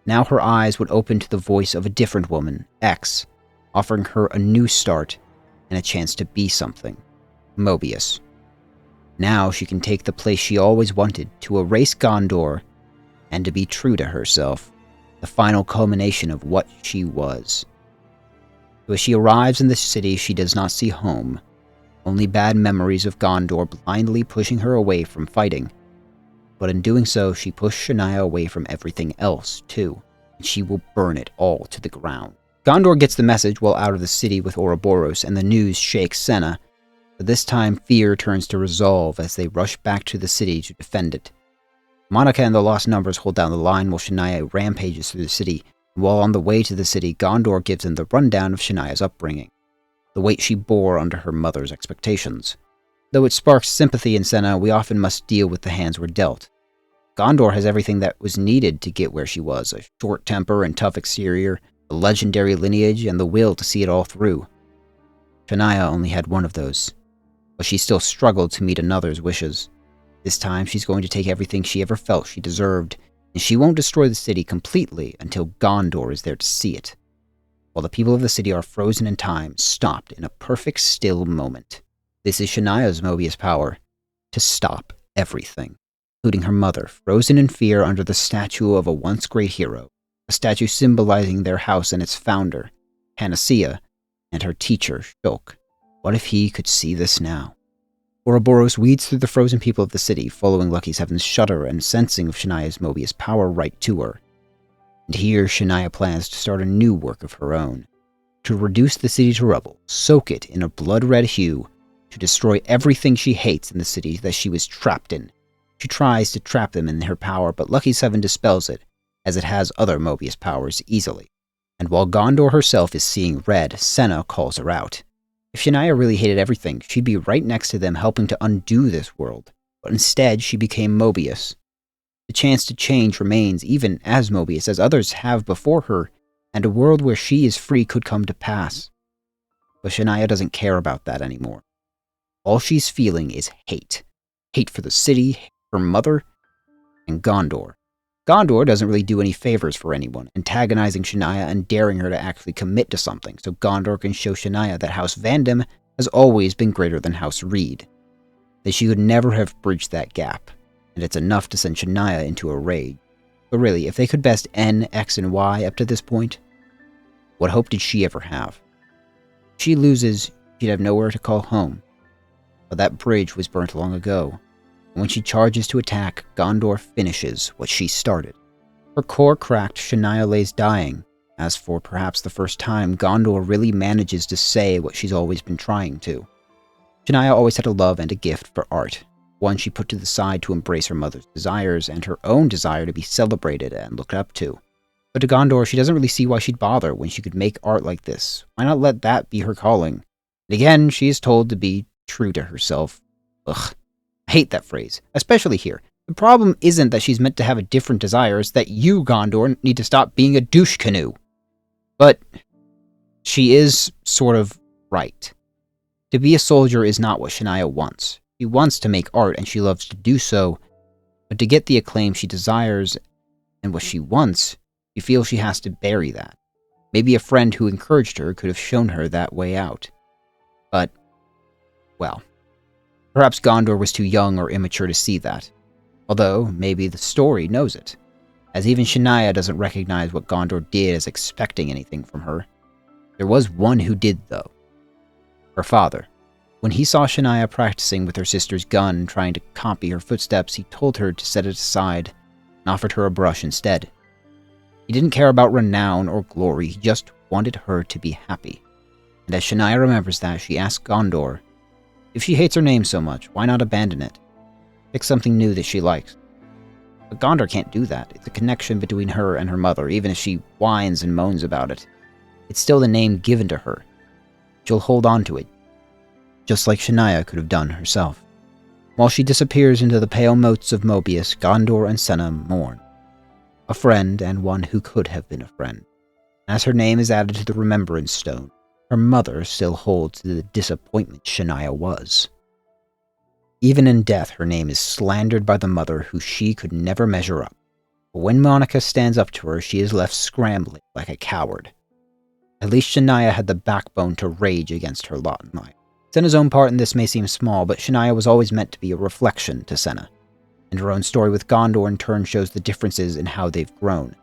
Now her eyes would open to the voice of a different woman, X, offering her a new start and a chance to be something. Mobius. Now she can take the place she always wanted, to erase Gondor and to be true to herself, the final culmination of what she was. So as she arrives in the city, she does not see home, only bad memories of Gondor blindly pushing her away from fighting. But in doing so, she pushed Shania away from everything else, too, and she will burn it all to the ground. Gondor gets the message while out of the city with Ouroboros, and the news shakes Senna, but this time fear turns to resolve as they rush back to the city to defend it. Monica and the Lost Numbers hold down the line while Shania rampages through the city, and while on the way to the city, Gondor gives them the rundown of Shania's upbringing, the weight she bore under her mother's expectations. Though it sparks sympathy in Senna, we often must deal with the hands we're dealt. Gondor has everything that was needed to get where she was: a short temper and tough exterior, a legendary lineage, and the will to see it all through. Shania only had one of those, but she still struggled to meet another's wishes. This time, she's going to take everything she ever felt she deserved, and she won't destroy the city completely until Gondor is there to see it, while the people of the city are frozen in time, stopped in a perfect still moment. This is Shania's Mobius power, to stop everything, including her mother, frozen in fear under the statue of a once great hero, a statue symbolizing their house and its founder, Panacea, and her teacher, Shulk. What if he could see this now? Ouroboros weeds through the frozen people of the city, following Lucky Seven's shudder and sensing of Shania's Mobius power right to her. And here Shania plans to start a new work of her own, to reduce the city to rubble, soak it in a blood-red hue, to destroy everything she hates in the city that she was trapped in. She tries to trap them in her power, but Lucky Seven dispels it, as it has other Mobius powers easily. And while Gondor herself is seeing red, Senna calls her out. If Shania really hated everything, she'd be right next to them helping to undo this world, but instead she became Mobius. The chance to change remains even as Mobius, as others have before her, and a world where she is free could come to pass. But Shania doesn't care about that anymore. All she's feeling is hate. Hate for the city, her mother, and Gondor. Gondor doesn't really do any favors for anyone, antagonizing Shania and daring her to actually commit to something, so Gondor can show Shania that House Vandam has always been greater than House Reed, that she could never have bridged that gap, and it's enough to send Shania into a rage. But really, if they could best N, X, and Y up to this point, what hope did she ever have? If she loses, she'd have nowhere to call home. But that bridge was burnt long ago, and when she charges to attack, Gondor finishes what she started. Her core cracked, Shania lays dying, as for perhaps the first time, Gondor really manages to say what she's always been trying to. Shania always had a love and a gift for art, one she put to the side to embrace her mother's desires and her own desire to be celebrated and looked up to. But to Gondor, she doesn't really see why she'd bother when she could make art like this. Why not let that be her calling? And again, she is told to be true to herself. Ugh. I hate that phrase, especially here. The problem isn't that she's meant to have a different desire, it's that you, Gondor, need to stop being a douche canoe. But she is sort of right. To be a soldier is not what Shania wants. She wants to make art, and she loves to do so, but to get the acclaim she desires and what she wants, she feels she has to bury that. Maybe a friend who encouraged her could have shown her that way out. But, well, perhaps Gondor was too young or immature to see that. Although, maybe the story knows it, as even Shania doesn't recognize what Gondor did as expecting anything from her. There was one who did, though. Her father. When he saw Shania practicing with her sister's gun, trying to copy her footsteps, he told her to set it aside and offered her a brush instead. He didn't care about renown or glory, he just wanted her to be happy. And as Shania remembers that, she asks Gondor, if she hates her name so much, why not abandon it? Pick something new that she likes. But Gondor can't do that. It's a connection between her and her mother, even if she whines and moans about it. It's still the name given to her. She'll hold on to it, just like Shania could have done herself. While she disappears into the pale motes of Mobius, Gondor and Senna mourn. A friend, and one who could have been a friend. As her name is added to the remembrance stone, her mother still holds the disappointment Shania was. Even in death, her name is slandered by the mother who she could never measure up. But when Monica stands up to her, she is left scrambling like a coward. At least Shania had the backbone to rage against her lot in life. Senna's own part in this may seem small, but Shania was always meant to be a reflection to Senna, and her own story with Gondor in turn shows the differences in how they've grown.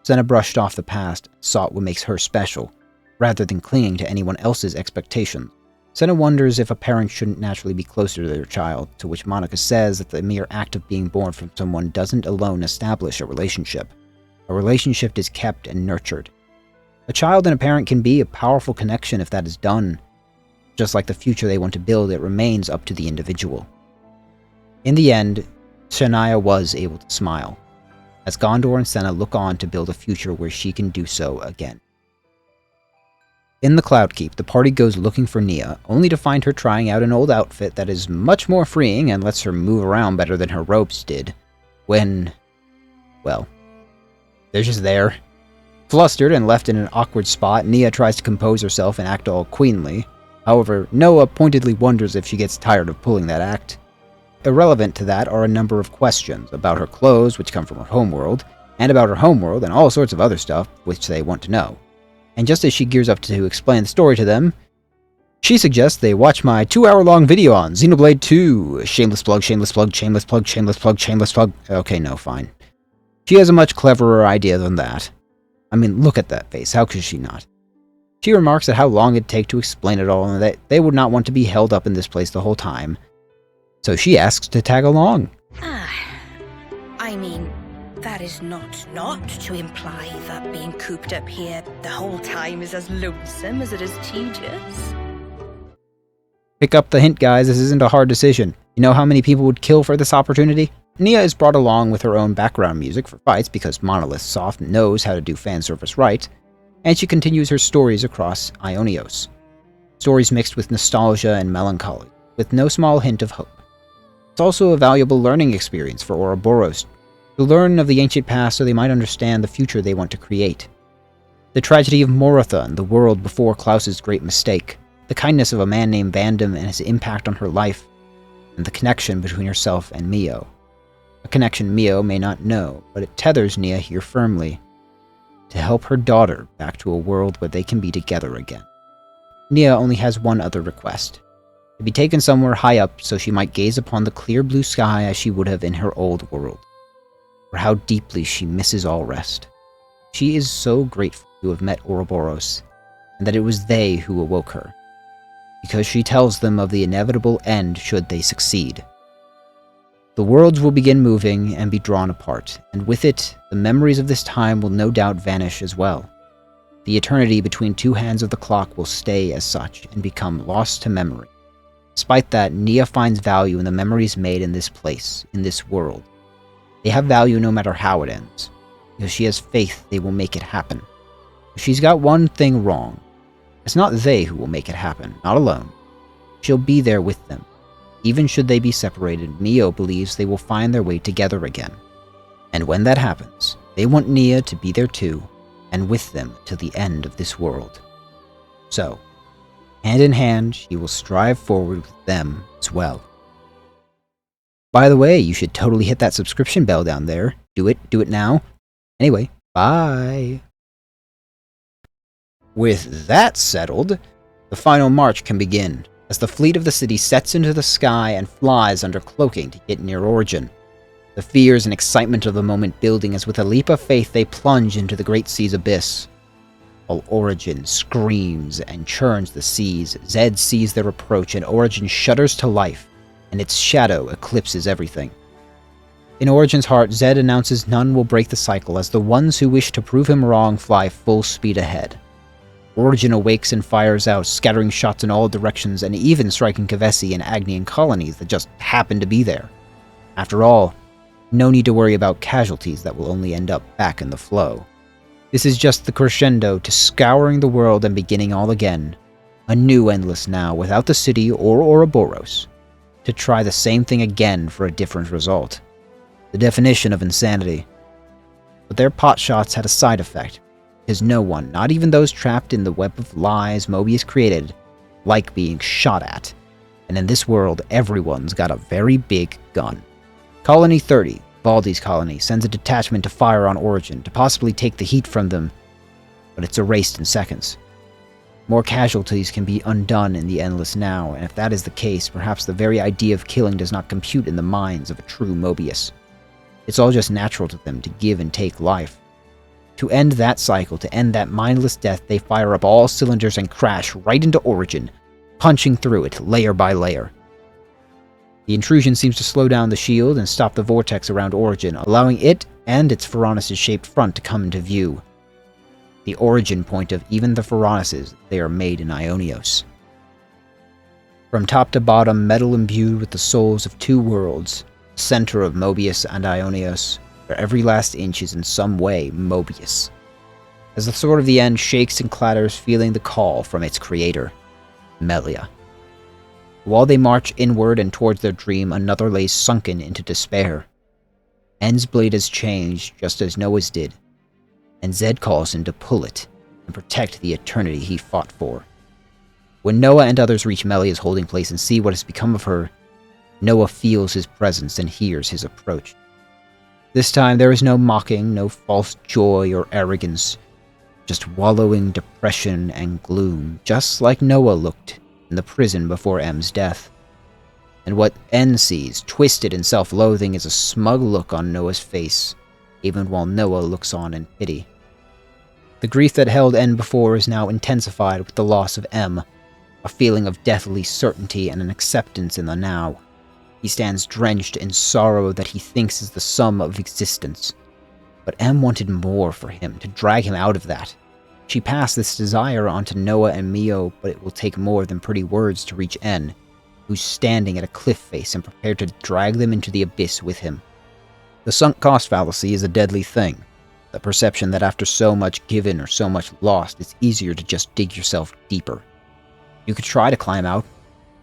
Senna brushed off the past, sought what makes her special, rather than clinging to anyone else's expectations. Senna wonders if a parent shouldn't naturally be closer to their child, to which Monica says that the mere act of being born from someone doesn't alone establish a relationship. A relationship is kept and nurtured. A child and a parent can be a powerful connection if that is done. Just like the future they want to build, it remains up to the individual. In the end, Shania was able to smile, as Gondor and Senna look on to build a future where she can do so again. In the Cloud Keep, the party goes looking for Nia, only to find her trying out an old outfit that is much more freeing and lets her move around better than her robes did. When, well, they're just there. Flustered and left in an awkward spot, Nia tries to compose herself and act all queenly. However, Noah pointedly wonders if she gets tired of pulling that act. Irrelevant to that are a number of questions about her clothes, which come from her homeworld, and about her homeworld and all sorts of other stuff which they want to know. And just as she gears up to explain the story to them, she suggests they watch my 2-hour-long video on Xenoblade 2. Shameless plug, shameless plug, shameless plug, shameless plug, shameless plug. Okay, no, fine. She has a much cleverer idea than that. I mean, look at that face, how could she not? She remarks at how long it'd take to explain it all and that they would not want to be held up in this place the whole time. So she asks to tag along. I mean, that is not to imply that being cooped up here the whole time is as lonesome as it is tedious. Pick up the hint, guys, this isn't a hard decision. You know how many people would kill for this opportunity? Nia is brought along with her own background music for fights because Monolith Soft knows how to do fan service right, and she continues her stories across Aionios. Stories mixed with nostalgia and melancholy, with no small hint of hope. It's also a valuable learning experience for Ouroboros, to learn of the ancient past so they might understand the future they want to create. The tragedy of Moratha, the world before Klaus's great mistake, the kindness of a man named Vandam and his impact on her life, and the connection between herself and Mio. A connection Mio may not know, but it tethers Nia here firmly, to help her daughter back to a world where they can be together again. Nia only has one other request: to be taken somewhere high up so she might gaze upon the clear blue sky as she would have in her old world, for how deeply she misses all rest. She is so grateful to have met Ouroboros, and that it was they who awoke her, because she tells them of the inevitable end should they succeed. The worlds will begin moving and be drawn apart, and with it, the memories of this time will no doubt vanish as well. The eternity between two hands of the clock will stay as such and become lost to memory. Despite that, Nia finds value in the memories made in this place, in this world. They have value no matter how it ends, because she has faith they will make it happen. But she's got one thing wrong. It's not they who will make it happen, not alone. She'll be there with them. Even should they be separated, Mio believes they will find their way together again. And when that happens, they want Nia to be there too, and with them till the end of this world. So, hand in hand, she will strive forward with them as well. By the way, you should totally hit that subscription bell down there. Do it now. Anyway, bye! With that settled, the final march can begin, as the fleet of the city sets into the sky and flies under cloaking to get near Origin. The fears and excitement of the moment building as with a leap of faith they plunge into the great sea's abyss. While Origin screams and churns the seas, Zed sees their approach and Origin shudders to life, and its shadow eclipses everything. In Origin's heart, Zed announces none will break the cycle as the ones who wish to prove him wrong fly full speed ahead. Origin awakes and fires out, scattering shots in all directions and even striking Kavesi and Agnian colonies that just happen to be there. After all, no need to worry about casualties that will only end up back in the flow. This is just the crescendo to scouring the world and beginning all again. A new Endless now, without the city or Ouroboros. To try the same thing again for a different result. The definition of insanity. But their potshots had a side effect. Because no one, not even those trapped in the web of lies Mobius created, like being shot at. And in this world, everyone's got a very big gun. Colony 30, Baldi's colony, sends a detachment to fire on Origin to possibly take the heat from them, but it's erased in seconds. More casualties can be undone in the Endless now, and if that is the case, perhaps the very idea of killing does not compute in the minds of a true Mobius. It's all just natural to them to give and take life. To end that cycle, to end that mindless death, they fire up all cylinders and crash right into Origin, punching through it layer by layer. The intrusion seems to slow down the shield and stop the vortex around Origin, allowing it and its Pharaonis-shaped front to come into view. The origin point of even the Pharaonises, they are made in Aionios. From top to bottom, metal imbued with the souls of two worlds, center of Mobius and Aionios, where every last inch is in some way Mobius. as the Sword of the End shakes and clatters, feeling the call from its creator, Melia. While they march inward and towards their dream, another lays sunken into despair. En's blade has changed, just as Noah's did, and Zed calls him to pull it and protect the eternity he fought for. When Noah and others reach Melia's holding place and see what has become of her, Noah feels his presence and hears his approach. This time there is no mocking, no false joy or arrogance, just wallowing depression and gloom, just like Noah looked in the prison before M's death. And what N sees, twisted in self-loathing, is a smug look on Noah's face, even while Noah looks on in pity. The grief that held N before is now intensified with the loss of M, a feeling of deathly certainty and an acceptance in the now. He stands drenched in sorrow that he thinks is the sum of existence. But M wanted more for him, to drag him out of that. She passed this desire on to Noah and Mio, but it will take more than pretty words to reach N, who's standing at a cliff face and prepared to drag them into the abyss with him. The sunk cost fallacy is a deadly thing. The perception that after so much given or so much lost, it's easier to just dig yourself deeper. You could try to climb out,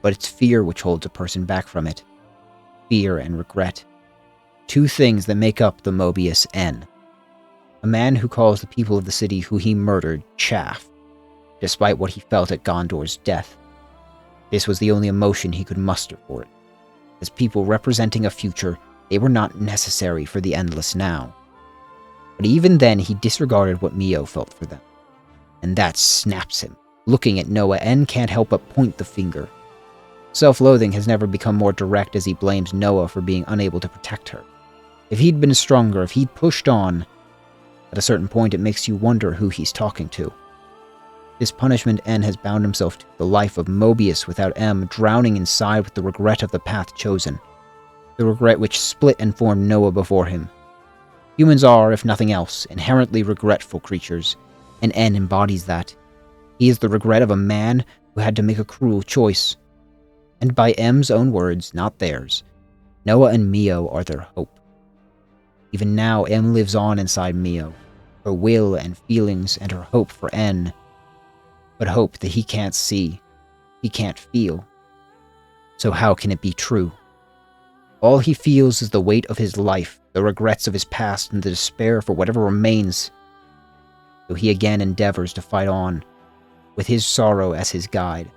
but it's fear which holds a person back from it. Fear and regret. Two things that make up the Mobius N. A man who calls the people of the city who he murdered chaff, despite what he felt at Gondor's death. This was the only emotion he could muster for it. As people representing a future, they were not necessary for the endless now. But even then, he disregarded what Mio felt for them. And that snaps him. Looking at Noah, N can't help but point the finger. Self-loathing has never become more direct as he blames Noah for being unable to protect her. If he'd been stronger, if he'd pushed on, at a certain point it makes you wonder who he's talking to. This punishment N has bound himself to, the life of Mobius without M, drowning inside with the regret of the path chosen. The regret which split and formed Noah before him. Humans are, if nothing else, inherently regretful creatures, and N embodies that. He is the regret of a man who had to make a cruel choice. And by M's own words, not theirs, Noah and Mio are their hope. Even now, M lives on inside Mio, her will and feelings and her hope for N, but hope that he can't see, he can't feel. So how can it be true? All he feels is the weight of his life, the regrets of his past, and the despair for whatever remains. So he again endeavors to fight on, with his sorrow as his guide.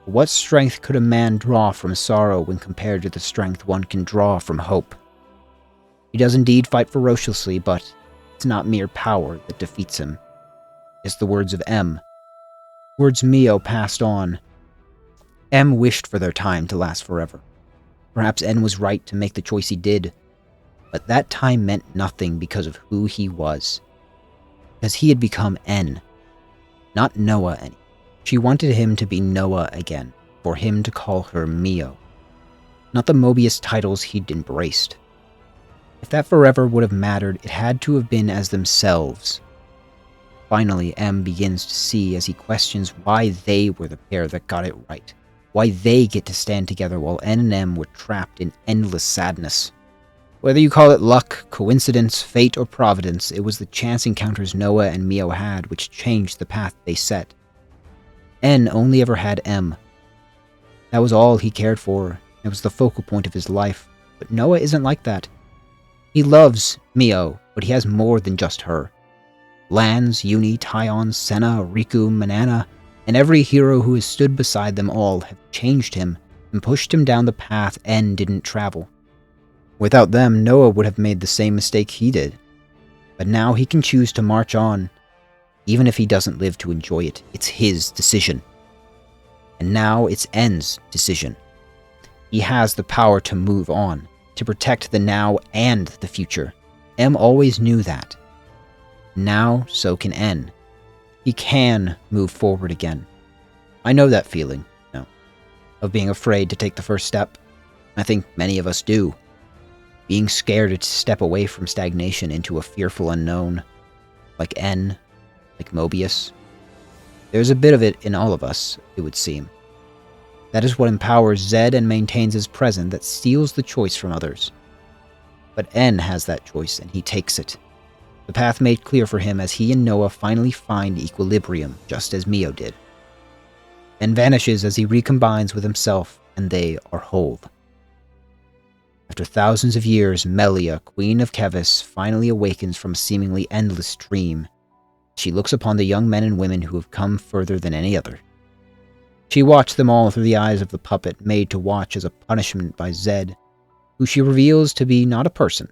What strength could a man draw from sorrow when compared to the strength one can draw from hope? He does indeed fight ferociously, but it's not mere power that defeats him. It's the words of M. Words Mio passed on. M wished for their time to last forever. Perhaps N was right to make the choice he did, but that time meant nothing because of who he was. Because he had become N, not Noah anymore. She wanted him to be Noah again, for him to call her Mio, not the Mobius titles he'd embraced. If that forever would have mattered, it had to have been as themselves. Finally, M begins to see as he questions why they were the pair that got it right, why they get to stand together while N and M were trapped in endless sadness. Whether you call it luck, coincidence, fate, or providence, it was the chance encounters Noah and Mio had which changed the path they set. N only ever had M. That was all he cared for. It was the focal point of his life. But Noah isn't like that. He loves Mio, but he has more than just her. Lance, Uni, Tyon, Senna, Riku, Manana, and every hero who has stood beside them all have changed him and pushed him down the path N didn't travel. Without them, Noah would have made the same mistake he did. But now he can choose to march on. Even if he doesn't live to enjoy it, it's his decision. And now it's N's decision. He has the power to move on, to protect the now and the future. M always knew that. Now, so can N. He can move forward again. I know that feeling, of being afraid to take the first step. I think many of us do. Being scared to step away from stagnation into a fearful unknown. Like N, like Mobius. There's a bit of it in all of us, it would seem. That is what empowers Zed and maintains his present, that steals the choice from others. But N has that choice, and he takes it. the path made clear for him as he and Noah finally find equilibrium, just as Mio did, and vanishes as he recombines with himself, and they are whole. After thousands of years, Melia, Queen of Kevis, finally awakens from a seemingly endless dream. She looks upon the young men and women who have come further than any other. She watched them all through the eyes of the puppet made to watch as a punishment by Zed, who she reveals to be not a person,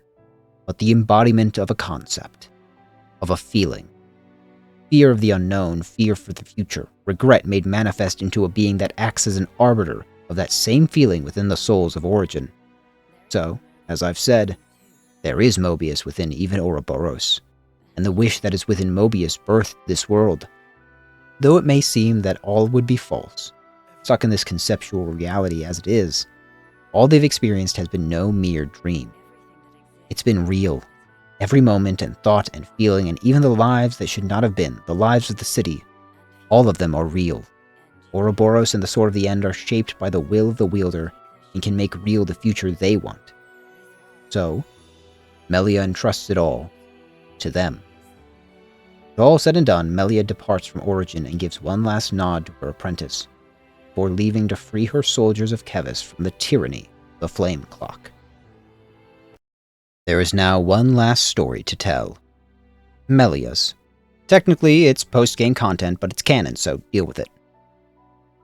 but the embodiment of a concept, of a feeling. Fear of the unknown, fear for the future, regret made manifest into a being that acts as an arbiter of that same feeling within the souls of Origin. So, as I've said, there is Mobius within even Ouroboros, and the wish that is within Mobius birthed this world. Though it may seem that all would be false, stuck in this conceptual reality as it is, all they've experienced has been no mere dream. It's been real. Every moment and thought and feeling, and even the lives that should not have been, the lives of the city, all of them are real. Ouroboros and the Sword of the End are shaped by the will of the wielder and can make real the future they want. So, Melia entrusts it all to them. With all said and done, Melia departs from Origin and gives one last nod to her apprentice, before leaving to free her soldiers of Kevis from the tyranny of the Flame Clock. There is now one last story to tell. Melia's. Technically, it's post-game content, but it's canon, so deal with it.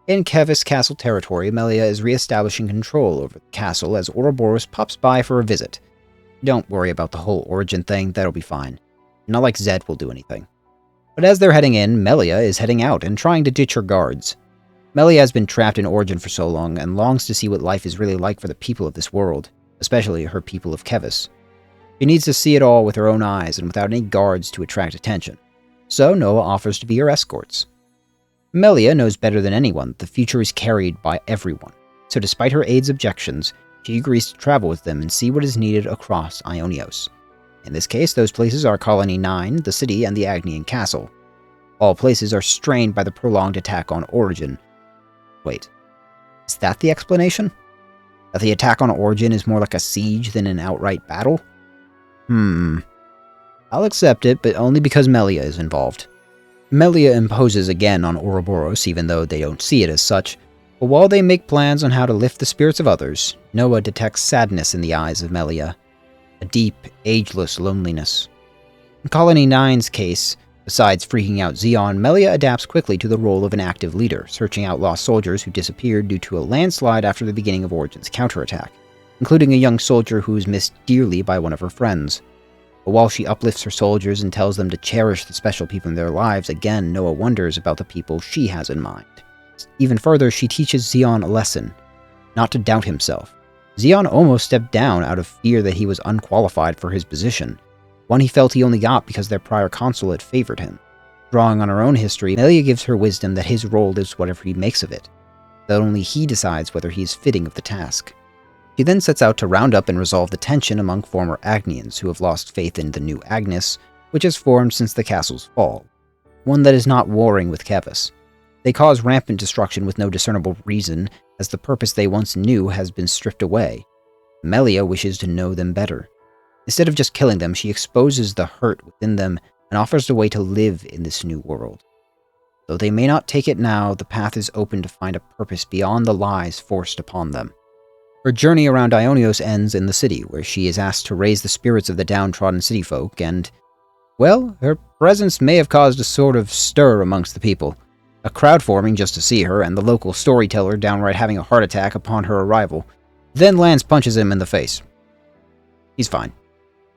In Kevis Castle territory, Melia is re-establishing control over the castle as Ouroboros pops by for a visit. Don't worry about the whole Origin thing, that'll be fine. Not like Zed will do anything. But as they're heading in, Melia is heading out and trying to ditch her guards. Melia has been trapped in Origin for so long and longs to see what life is really like for the people of this world, especially her people of Kevis. She needs to see it all with her own eyes and without any guards to attract attention. So Noah offers to be her escorts. Melia knows better than anyone that the future is carried by everyone, so despite her aide's objections, she agrees to travel with them and see what is needed across Aionios. In this case, those places are Colony 9, the city, and the Agnian Castle. All places are strained by the prolonged attack on Origin. Wait, is that the explanation? That the attack on Origin is more like a siege than an outright battle? I'll accept it, but only because Melia is involved. Melia imposes again on Ouroboros, even though they don't see it as such. But while they make plans on how to lift the spirits of others, Noah detects sadness in the eyes of Melia. A deep, ageless loneliness. In Colony 9's case, besides freaking out Xeon, Melia adapts quickly to the role of an active leader, searching out lost soldiers who disappeared due to a landslide after the beginning of Origin's counterattack, including a young soldier who was missed dearly by one of her friends. But while she uplifts her soldiers and tells them to cherish the special people in their lives, again Noah wonders about the people she has in mind. Even further, she teaches Xeon a lesson, not to doubt himself. Xeon almost stepped down out of fear that he was unqualified for his position, one he felt he only got because their prior consulate favored him. Drawing on her own history, Melia gives her wisdom that his role is whatever he makes of it, that only he decides whether he is fitting of the task. She then sets out to round up and resolve the tension among former Agnians who have lost faith in the new Agnes, which has formed since the castle's fall, one that is not warring with Kevis. They cause rampant destruction with no discernible reason, as the purpose they once knew has been stripped away. Melia wishes to know them better. Instead of just killing them, she exposes the hurt within them and offers a way to live in this new world. Though they may not take it now, the path is open to find a purpose beyond the lies forced upon them. Her journey around Aionios ends in the city, where she is asked to raise the spirits of the downtrodden city folk, and, well, her presence may have caused a sort of stir amongst the people. A crowd forming just to see her, and the local storyteller downright having a heart attack upon her arrival. Then Lance punches him in the face. He's fine.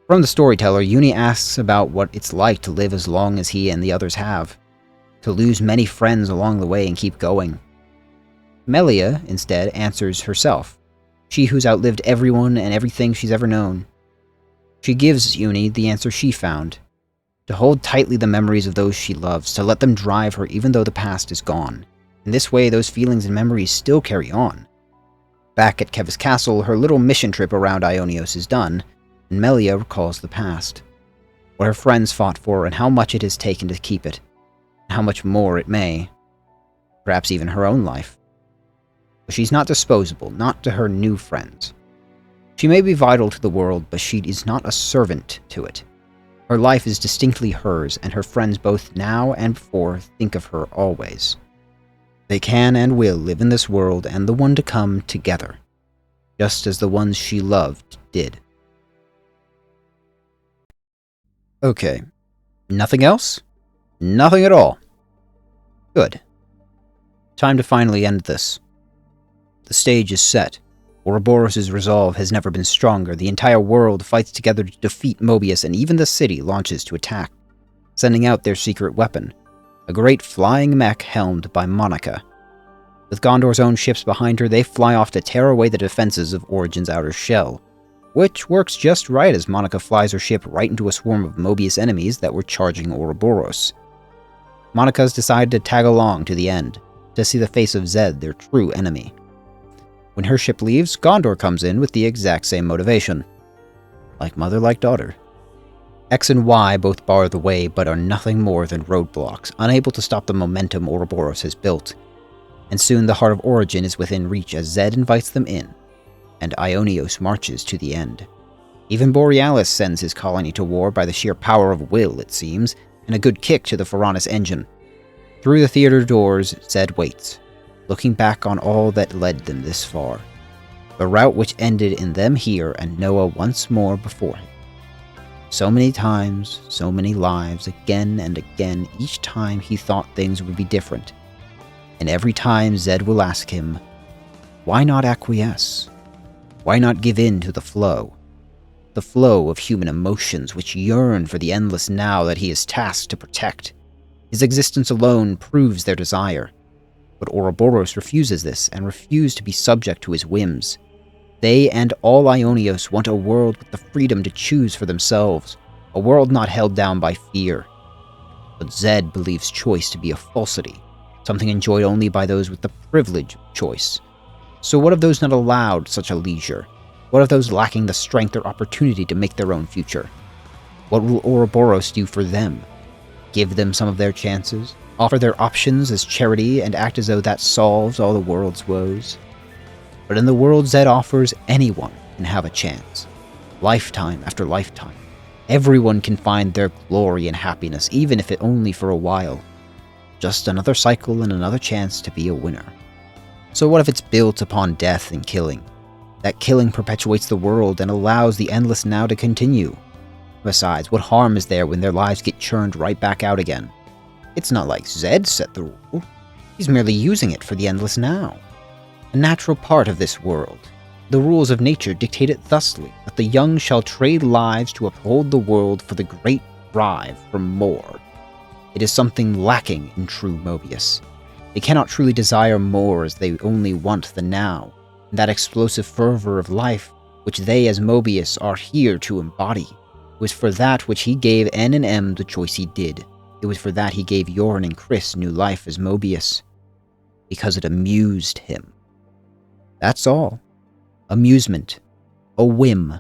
From the storyteller, Uni asks about what it's like to live as long as he and the others have, to lose many friends along the way and keep going. Melia, instead, answers herself, she who's outlived everyone and everything she's ever known. She gives Uni the answer she found, to hold tightly the memories of those she loves, to let them drive her even though the past is gone. In this way, those feelings and memories still carry on. Back at Kevis Castle, her little mission trip around Aionios is done, and Melia recalls the past. What her friends fought for and how much it has taken to keep it, and how much more it may. Perhaps even her own life. But she's not disposable, not to her new friends. She may be vital to the world, but she is not a servant to it. Her life is distinctly hers, and her friends both now and before think of her always. They can and will live in this world and the one to come together, just as the ones she loved did. Okay. Nothing else? Nothing at all. Good. Time to finally end this. The stage is set. Ouroboros' resolve has never been stronger. The entire world fights together to defeat Mobius, and even the city launches to attack, sending out their secret weapon, a great flying mech helmed by Monica. With Gondor's own ships behind her, they fly off to tear away the defenses of Origin's outer shell, which works just right as Monica flies her ship right into a swarm of Mobius enemies that were charging Ouroboros. Monica's decided to tag along to the end, to see the face of Zed, their true enemy. When her ship leaves, Gondor comes in with the exact same motivation. Like mother, like daughter. X and Y both bar the way, but are nothing more than roadblocks, unable to stop the momentum Ouroboros has built. And soon the heart of Origin is within reach as Zed invites them in, and Aionios marches to the end. Even Borealis sends his colony to war by the sheer power of will, it seems, and a good kick to the Pharaonis engine. Through the theater doors, Zed waits, looking back on all that led them this far. The route which ended in them here and Noah once more before him. So many times, so many lives, again and again, each time he thought things would be different. And every time Zed will ask him, why not acquiesce? Why not give in to the flow? The flow of human emotions which yearn for the endless now that he is tasked to protect. His existence alone proves their desire. But Ouroboros refuses this and refuses to be subject to his whims. They and all Aionios want a world with the freedom to choose for themselves, a world not held down by fear. But Zed believes choice to be a falsity, something enjoyed only by those with the privilege of choice. So what of those not allowed such a leisure? What of those lacking the strength or opportunity to make their own future? What will Ouroboros do for them? Give them some of their chances? Offer their options as charity and act as though that solves all the world's woes? But in the world Zed offers, anyone can have a chance. Lifetime after lifetime. Everyone can find their glory and happiness, even if it only for a while. Just another cycle and another chance to be a winner. So what if it's built upon death and killing? That killing perpetuates the world and allows the endless now to continue. Besides, what harm is there when their lives get churned right back out again? It's not like Zed set the rule. He's merely using it for the endless now. A natural part of this world. The rules of nature dictate it thusly, that the young shall trade lives to uphold the world for the great drive for more. It is something lacking in true Mobius. They cannot truly desire more as they only want the now, and that explosive fervor of life which they as Mobius are here to embody. It was for that which he gave N and M the choice he did. It was for that he gave Yorin and Chris new life as Mobius. Because it amused him. That's all. Amusement. A whim.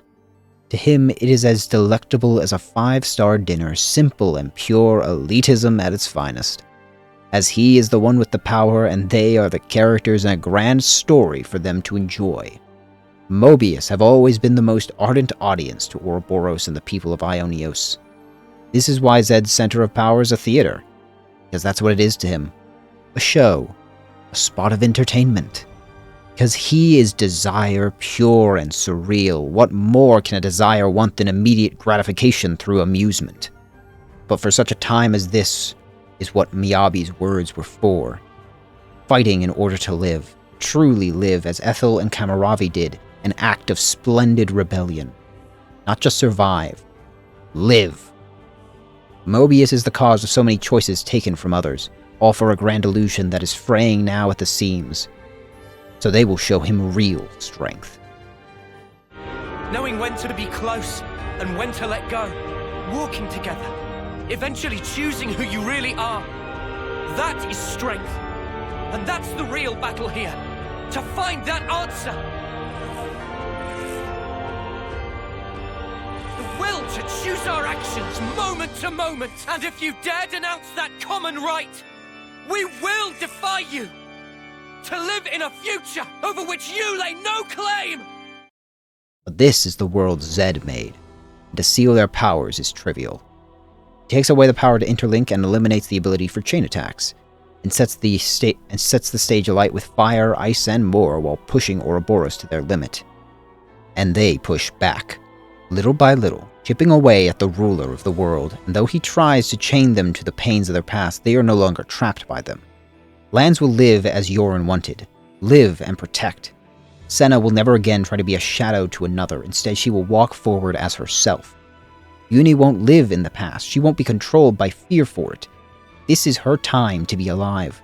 To him it is as delectable as a 5-star dinner, simple and pure elitism at its finest. As he is the one with the power and they are the characters in a grand story for them to enjoy. Mobius have always been the most ardent audience to Ouroboros and the people of Aionios. This is why Zed's center of power is a theater, because that's what it is to him. A show, a spot of entertainment. Because he is desire pure and surreal. What more can a desire want than immediate gratification through amusement? But for such a time as this is what Miyabi's words were for. Fighting in order to live, truly live as Ethel and Kamaravi did, an act of splendid rebellion. Not just survive, live. Mobius is the cause of so many choices taken from others, all for a grand illusion that is fraying now at the seams. So they will show him real strength. Knowing when to be close and when to let go. Walking together. Eventually choosing who you really are. That is strength. And that's the real battle here. To find that answer. The will to choose our actions moment to moment. And if you dare denounce that common right, we will defy you. To live in a future over which you lay no claim! But this is the world Zed made, and to seal their powers is trivial. takes away the power to interlink and eliminates the ability for chain attacks, and sets the stage alight with fire, ice, and more while pushing Ouroboros to their limit. And they push back, little by little, chipping away at the ruler of the world, and though he tries to chain them to the pains of their past, they are no longer trapped by them. Lands will live as Yoren wanted, live and protect. Senna will never again try to be a shadow to another, instead she will walk forward as herself. Uni won't live in the past, she won't be controlled by fear for it. This is her time to be alive.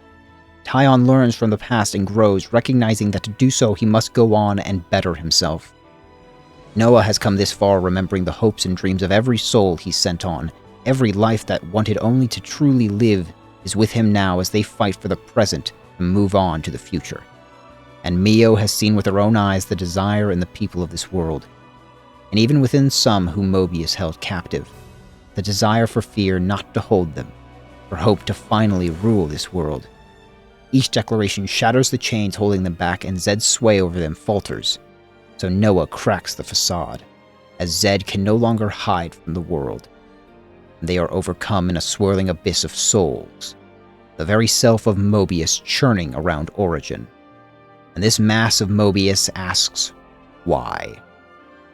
Taion learns from the past and grows, recognizing that to do so he must go on and better himself. Noah has come this far, remembering the hopes and dreams of every soul he sent on. Every life that wanted only to truly live is with him now as they fight for the present and move on to the future. And Mio has seen with her own eyes the desire in the people of this world. And even within some whom Mobius held captive, the desire for fear not to hold them, for hope to finally rule this world. Each declaration shatters the chains holding them back, and Zed's sway over them falters. So Noah cracks the facade, as Zed can no longer hide from the world. They are overcome in a swirling abyss of souls, the very self of Mobius churning around Origin. And this mass of Mobius asks, why?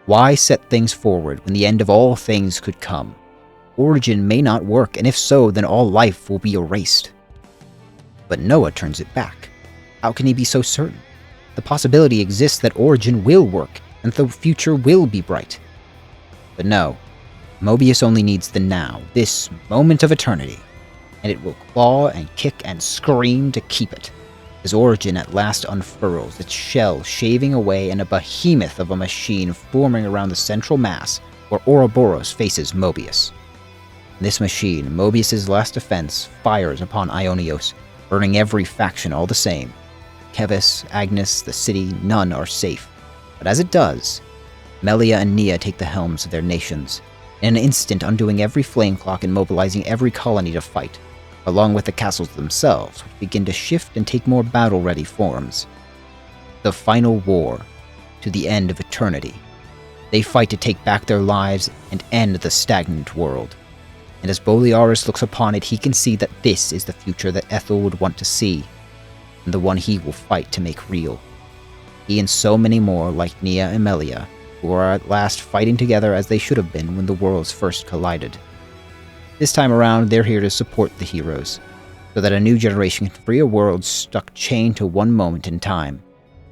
Why set things forward when the end of all things could come? Origin may not work, and if so, then all life will be erased. But Noah turns it back. How can he be so certain? The possibility exists that Origin will work, and the future will be bright. But no, Mobius only needs the now, this moment of eternity, and it will claw and kick and scream to keep it, as Origin at last unfurls, its shell shaving away and a behemoth of a machine forming around the central mass where Ouroboros faces Mobius. This machine, Mobius's last defense, fires upon Aionios, burning every faction all the same. Kevis, Agnes, the city, none are safe. But as it does, Melia and Nia take the helms of their nations, in an instant undoing every flame clock and mobilizing every colony to fight, along with the castles themselves, which begin to shift and take more battle-ready forms. The final war, to the end of eternity. They fight to take back their lives and end the stagnant world. And as Boliaris looks upon it, he can see that this is the future that Ethel would want to see, and the one he will fight to make real. He and so many more, like Nia and Melia, who are at last fighting together as they should have been when the worlds first collided. This time around, they're here to support the heroes, so that a new generation can free a world stuck chained to one moment in time.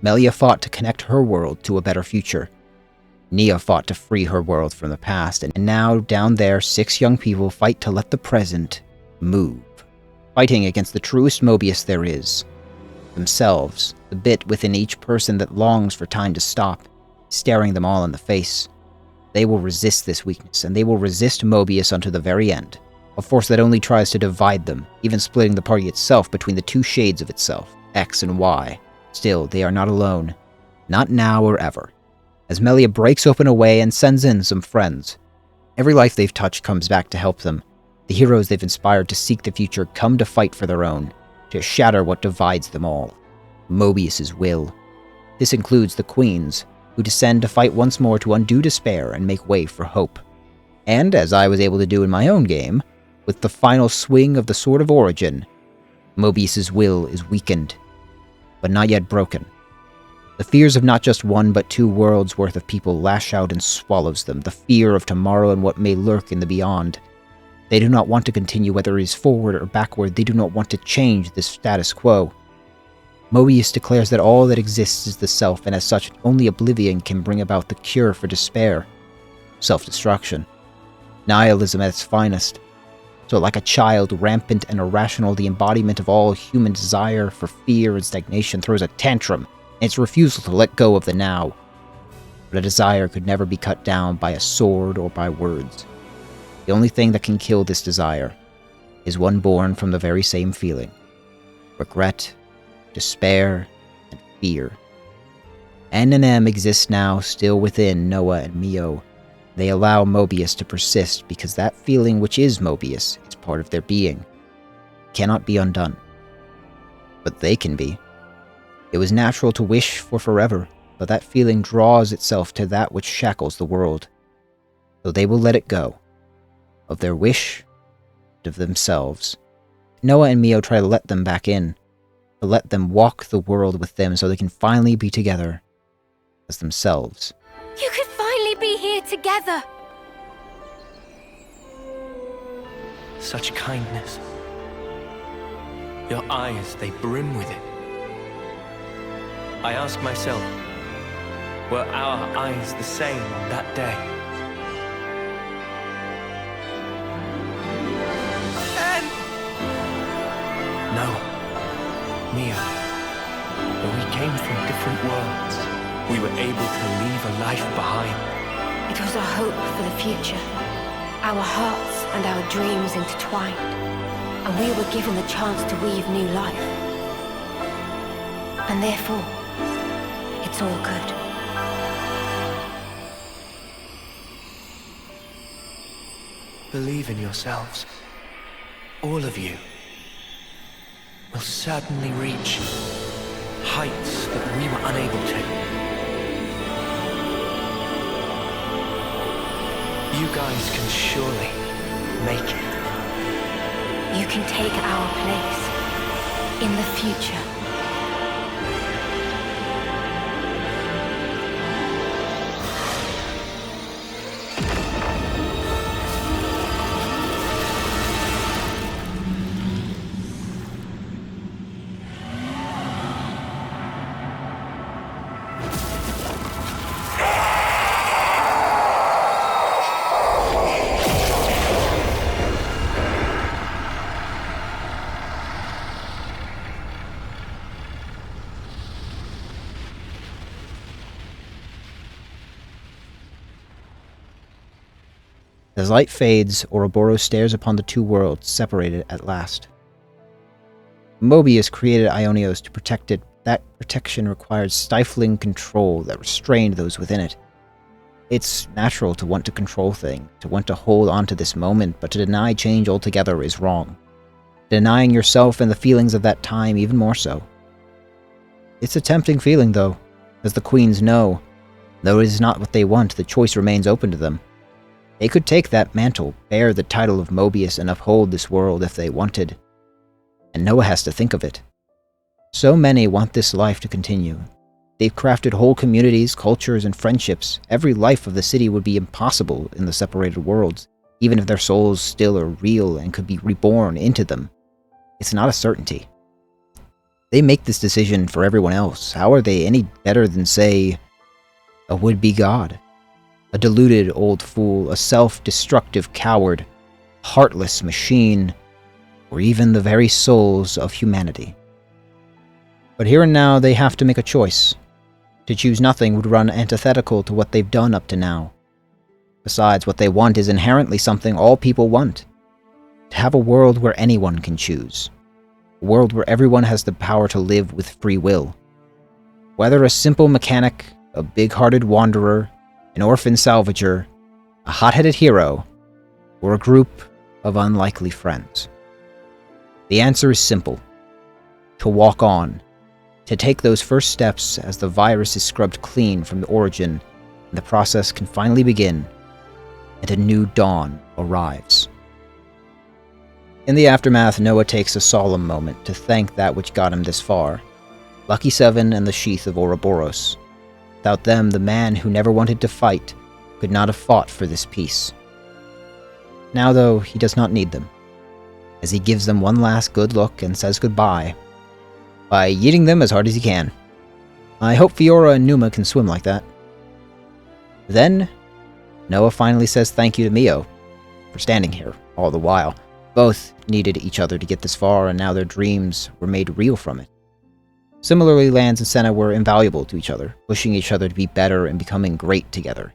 Melia fought to connect her world to a better future. Nia fought to free her world from the past, and now, down there, 6 young people fight to let the present move. Fighting against the truest Mobius there is. Themselves, the bit within each person that longs for time to stop, staring them all in the face. They will resist this weakness, and they will resist Mobius unto the very end. A force that only tries to divide them, even splitting the party itself between the 2 shades of itself, X and Y. Still, they are not alone. Not now or ever. As Melia breaks open a way and sends in some friends. Every life they've touched comes back to help them. The heroes they've inspired to seek the future come to fight for their own, to shatter what divides them all. Mobius's will. This includes the queens, who descend to fight once more to undo despair and make way for hope. And, as I was able to do in my own game, with the final swing of the Sword of Origin, Mobius's will is weakened, but not yet broken. The fears of not just 1 but 2 worlds worth of people lash out and swallows them, the fear of tomorrow and what may lurk in the beyond. They do not want to continue, whether it is forward or backward. They do not want to change this status quo. Mobius declares that all that exists is the self, and as such, only oblivion can bring about the cure for despair. Self-destruction. Nihilism at its finest. So like a child, rampant and irrational, the embodiment of all human desire for fear and stagnation throws a tantrum in its refusal to let go of the now. But a desire could never be cut down by a sword or by words. The only thing that can kill this desire is one born from the very same feeling. Regret, despair, and fear. N and M exist now still within Noah and Mio. They allow Mobius to persist because that feeling which is Mobius is part of their being. It cannot be undone. But they can be. It was natural to wish for forever, but that feeling draws itself to that which shackles the world. So they will let it go. Of their wish, of themselves. Noah and Mio try to let them back in, to let them walk the world with them so they can finally be together as themselves. You could finally be here together. Such kindness. Your eyes, they brim with it. I ask myself, were our eyes the same on that day? No, Mia. Though we came from different worlds, we were able to leave a life behind. It was a hope for the future. Our hearts and our dreams intertwined, and we were given the chance to weave new life. And therefore, it's all good. Believe in yourselves. All of you will certainly reach heights that we were unable to. You guys can surely make it. You can take our place in the future. As light fades, Ouroboros stares upon the two worlds separated at last. Mobius created Aionios to protect it. That protection required stifling control that restrained those within it. It's natural to want to control things, to want to hold on to this moment, but to deny change altogether is wrong. Denying yourself and the feelings of that time even more so. It's a tempting feeling, though, as the queens know. Though it is not what they want, the choice remains open to them. They could take that mantle, bear the title of Mobius, and uphold this world if they wanted. And Noah has to think of it. So many want this life to continue. They've crafted whole communities, cultures, and friendships. Every life of the city would be impossible in the separated worlds, even if their souls still are real and could be reborn into them. It's not a certainty. They make this decision for everyone else. How are they any better than, say, a would-be god? A deluded old fool, a self-destructive coward, heartless machine, or even the very souls of humanity. But here and now they have to make a choice. To choose nothing would run antithetical to what they've done up to now. Besides, what they want is inherently something all people want. To have a world where anyone can choose. A world where everyone has the power to live with free will. Whether a simple mechanic, a big-hearted wanderer, an orphan salvager, a hot-headed hero, or a group of unlikely friends. The answer is simple. To walk on. To take those first steps as the virus is scrubbed clean from the origin, and the process can finally begin, and a new dawn arrives. In the aftermath, Noah takes a solemn moment to thank that which got him this far. Lucky Seven and the Sheath of Ouroboros. Without them, the man who never wanted to fight could not have fought for this peace. Now, though, he does not need them, as he gives them one last good look and says goodbye, by yeeting them as hard as he can. I hope Fiora and Numa can swim like that. Then, Noah finally says thank you to Mio for standing here all the while. Both needed each other to get this far, and now their dreams were made real from it. Similarly, Lance and Senna were invaluable to each other, pushing each other to be better and becoming great together.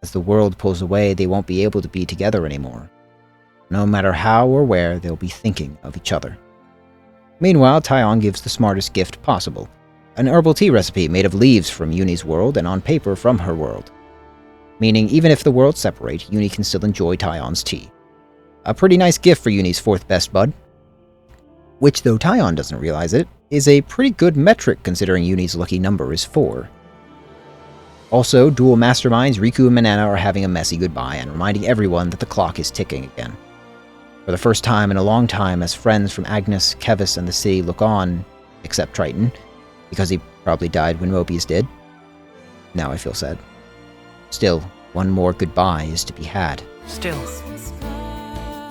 As the world pulls away, they won't be able to be together anymore. No matter how or where, they'll be thinking of each other. Meanwhile, Taion gives the smartest gift possible. An herbal tea recipe made of leaves from Uni's world and on paper from her world. Meaning, even if the worlds separate, Uni can still enjoy Taion's tea. A pretty nice gift for Uni's fourth best bud. Which, though Taion doesn't realize it, is a pretty good metric considering Uni's lucky number is 4. Also, dual masterminds Riku and Manana are having a messy goodbye and reminding everyone that the clock is ticking again. For the first time in a long time, as friends from Agnes, Kevis, and the city look on, except Triton, because he probably died when Mobius did. Now I feel sad. Still, one more goodbye is to be had. Still,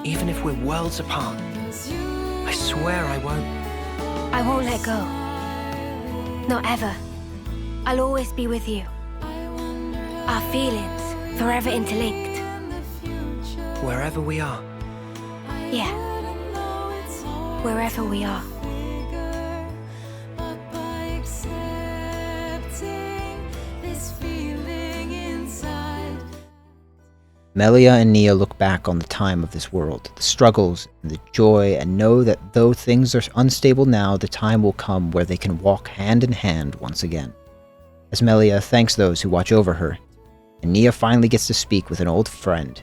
even if we're worlds apart, I swear I won't. I won't let go. Not ever. I'll always be with you. Our feelings, forever interlinked. Wherever we are. Yeah. Wherever we are. Melia and Nia look back on the time of this world, the struggles and the joy, and know that though things are unstable now, the time will come where they can walk hand in hand once again. As Melia thanks those who watch over her, and Nia finally gets to speak with an old friend.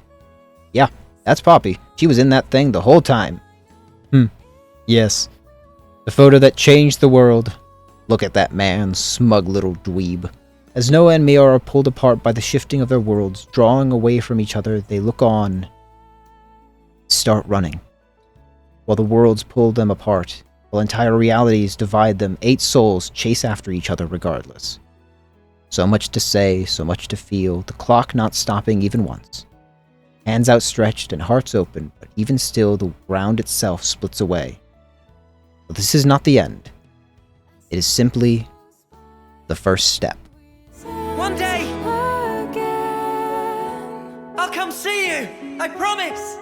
Yeah, that's Poppy. She was in that thing the whole time. Yes. The photo that changed the world. Look at that man, smug little dweeb. As Noah and Mia are pulled apart by the shifting of their worlds, drawing away from each other, they look on, start running. While the worlds pull them apart, while entire realities divide them, 8 souls chase after each other regardless. So much to say, so much to feel, the clock not stopping even once. Hands outstretched and hearts open, but even still the ground itself splits away. But this is not the end. It is simply the first step. One day, I'll come see you, I promise!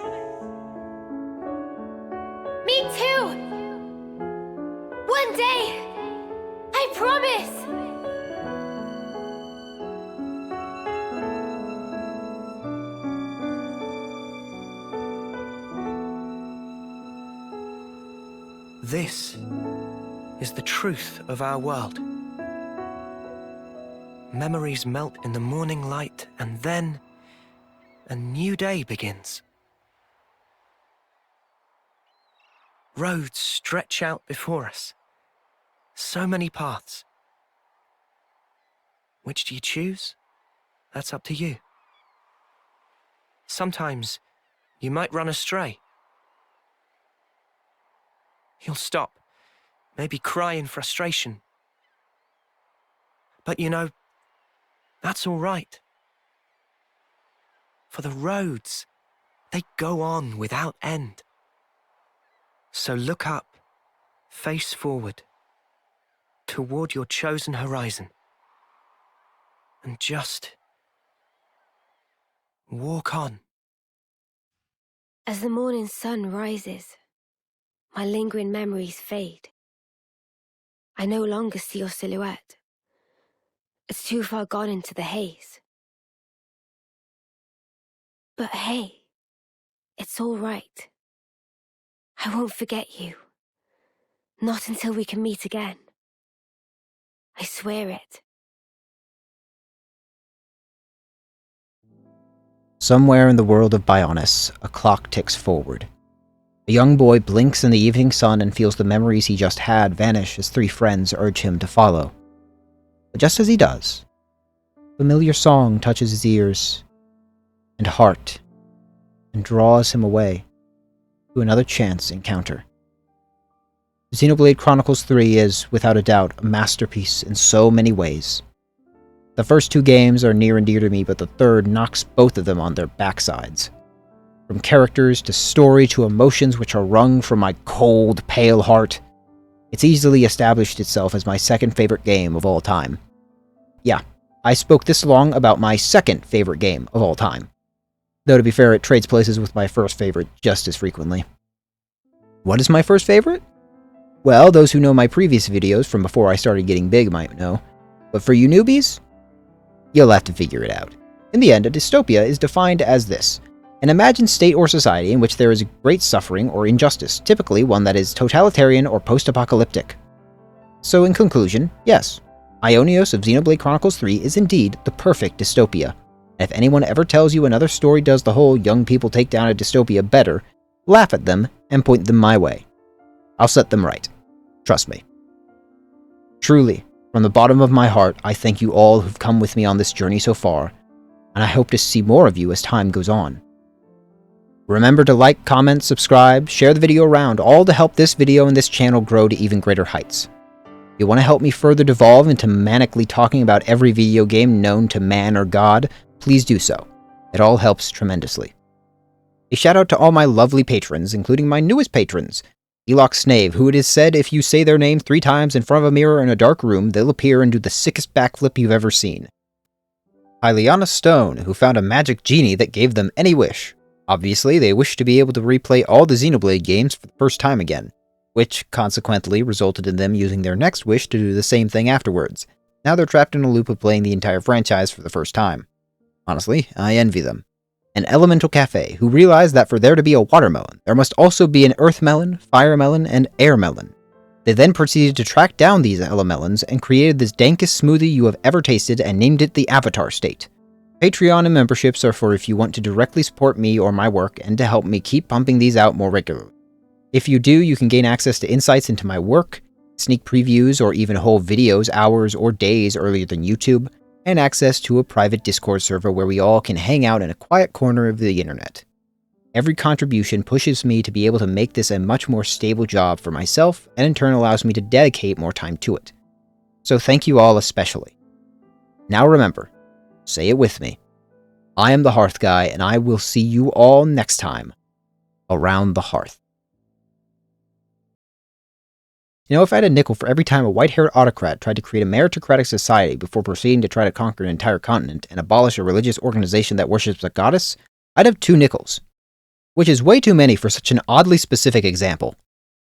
Me too! One day! I promise! This is the truth of our world. Memories melt in the morning light, and then a new day begins. Roads stretch out before us. So many paths. Which do you choose? That's up to you. Sometimes you might run astray. You'll stop, maybe cry in frustration. But you know, that's all right. For the roads, they go on without end. So look up, face forward, toward your chosen horizon. And just walk on. As the morning sun rises, my lingering memories fade. I no longer see your silhouette. It's too far gone into the haze. But hey, it's all right. I won't forget you. Not until we can meet again. I swear it. Somewhere in the world of Bionis, a clock ticks forward. A young boy blinks in the evening sun and feels the memories he just had vanish as 3 friends urge him to follow. But just as he does, a familiar song touches his ears and heart and draws him away to another chance encounter. Xenoblade Chronicles 3 is, without a doubt, a masterpiece in so many ways. The first 2 games are near and dear to me, but the third knocks both of them on their backsides. From characters to story to emotions which are wrung from my cold, pale heart, it's easily established itself as my second favorite game of all time. Yeah, I spoke this long about my second favorite game of all time. Though to be fair, it trades places with my first favorite just as frequently. What is my first favorite? Well, those who know my previous videos from before I started getting big might know. But for you newbies, you'll have to figure it out. In the end, a dystopia is defined as this: an imagined state or society in which there is great suffering or injustice, typically one that is totalitarian or post-apocalyptic. So in conclusion, yes, Aionios of Xenoblade Chronicles 3 is indeed the perfect dystopia. And if anyone ever tells you another story does the whole young people take down a dystopia better, laugh at them and point them my way. I'll set them right. Trust me. Truly, from the bottom of my heart, I thank you all who've come with me on this journey so far, and I hope to see more of you as time goes on. Remember to like, comment, subscribe, share the video around, all to help this video and this channel grow to even greater heights. If you want to help me further devolve into manically talking about every video game known to man or god, please do so. It all helps tremendously. A shout out to all my lovely patrons, including my newest patrons, Elok Snave, who it is said if you say their name 3 times in front of a mirror in a dark room, they'll appear and do the sickest backflip you've ever seen. Aionios Stone, who found a magic genie that gave them any wish. Obviously, they wished to be able to replay all the Xenoblade games for the first time again, which consequently resulted in them using their next wish to do the same thing afterwards. Now they're trapped in a loop of playing the entire franchise for the first time. Honestly, I envy them. An Elemental Cafe, who realized that for there to be a watermelon, there must also be an earth melon, fire melon, and air melon. They then proceeded to track down these elemelons and created this dankest smoothie you have ever tasted and named it the Avatar State. Patreon and memberships are for if you want to directly support me or my work and to help me keep pumping these out more regularly. If you do, you can gain access to insights into my work, sneak previews or even whole videos hours or days earlier than YouTube, and access to a private Discord server where we all can hang out in a quiet corner of the internet. Every contribution pushes me to be able to make this a much more stable job for myself and in turn allows me to dedicate more time to it. So thank you all especially. Now remember, say it with me. I am the Hearth Guy, and I will see you all next time around the hearth. You know, if I had a nickel for every time a white-haired autocrat tried to create a meritocratic society before proceeding to try to conquer an entire continent and abolish a religious organization that worships a goddess, I'd have 2 nickels. Which is way too many for such an oddly specific example.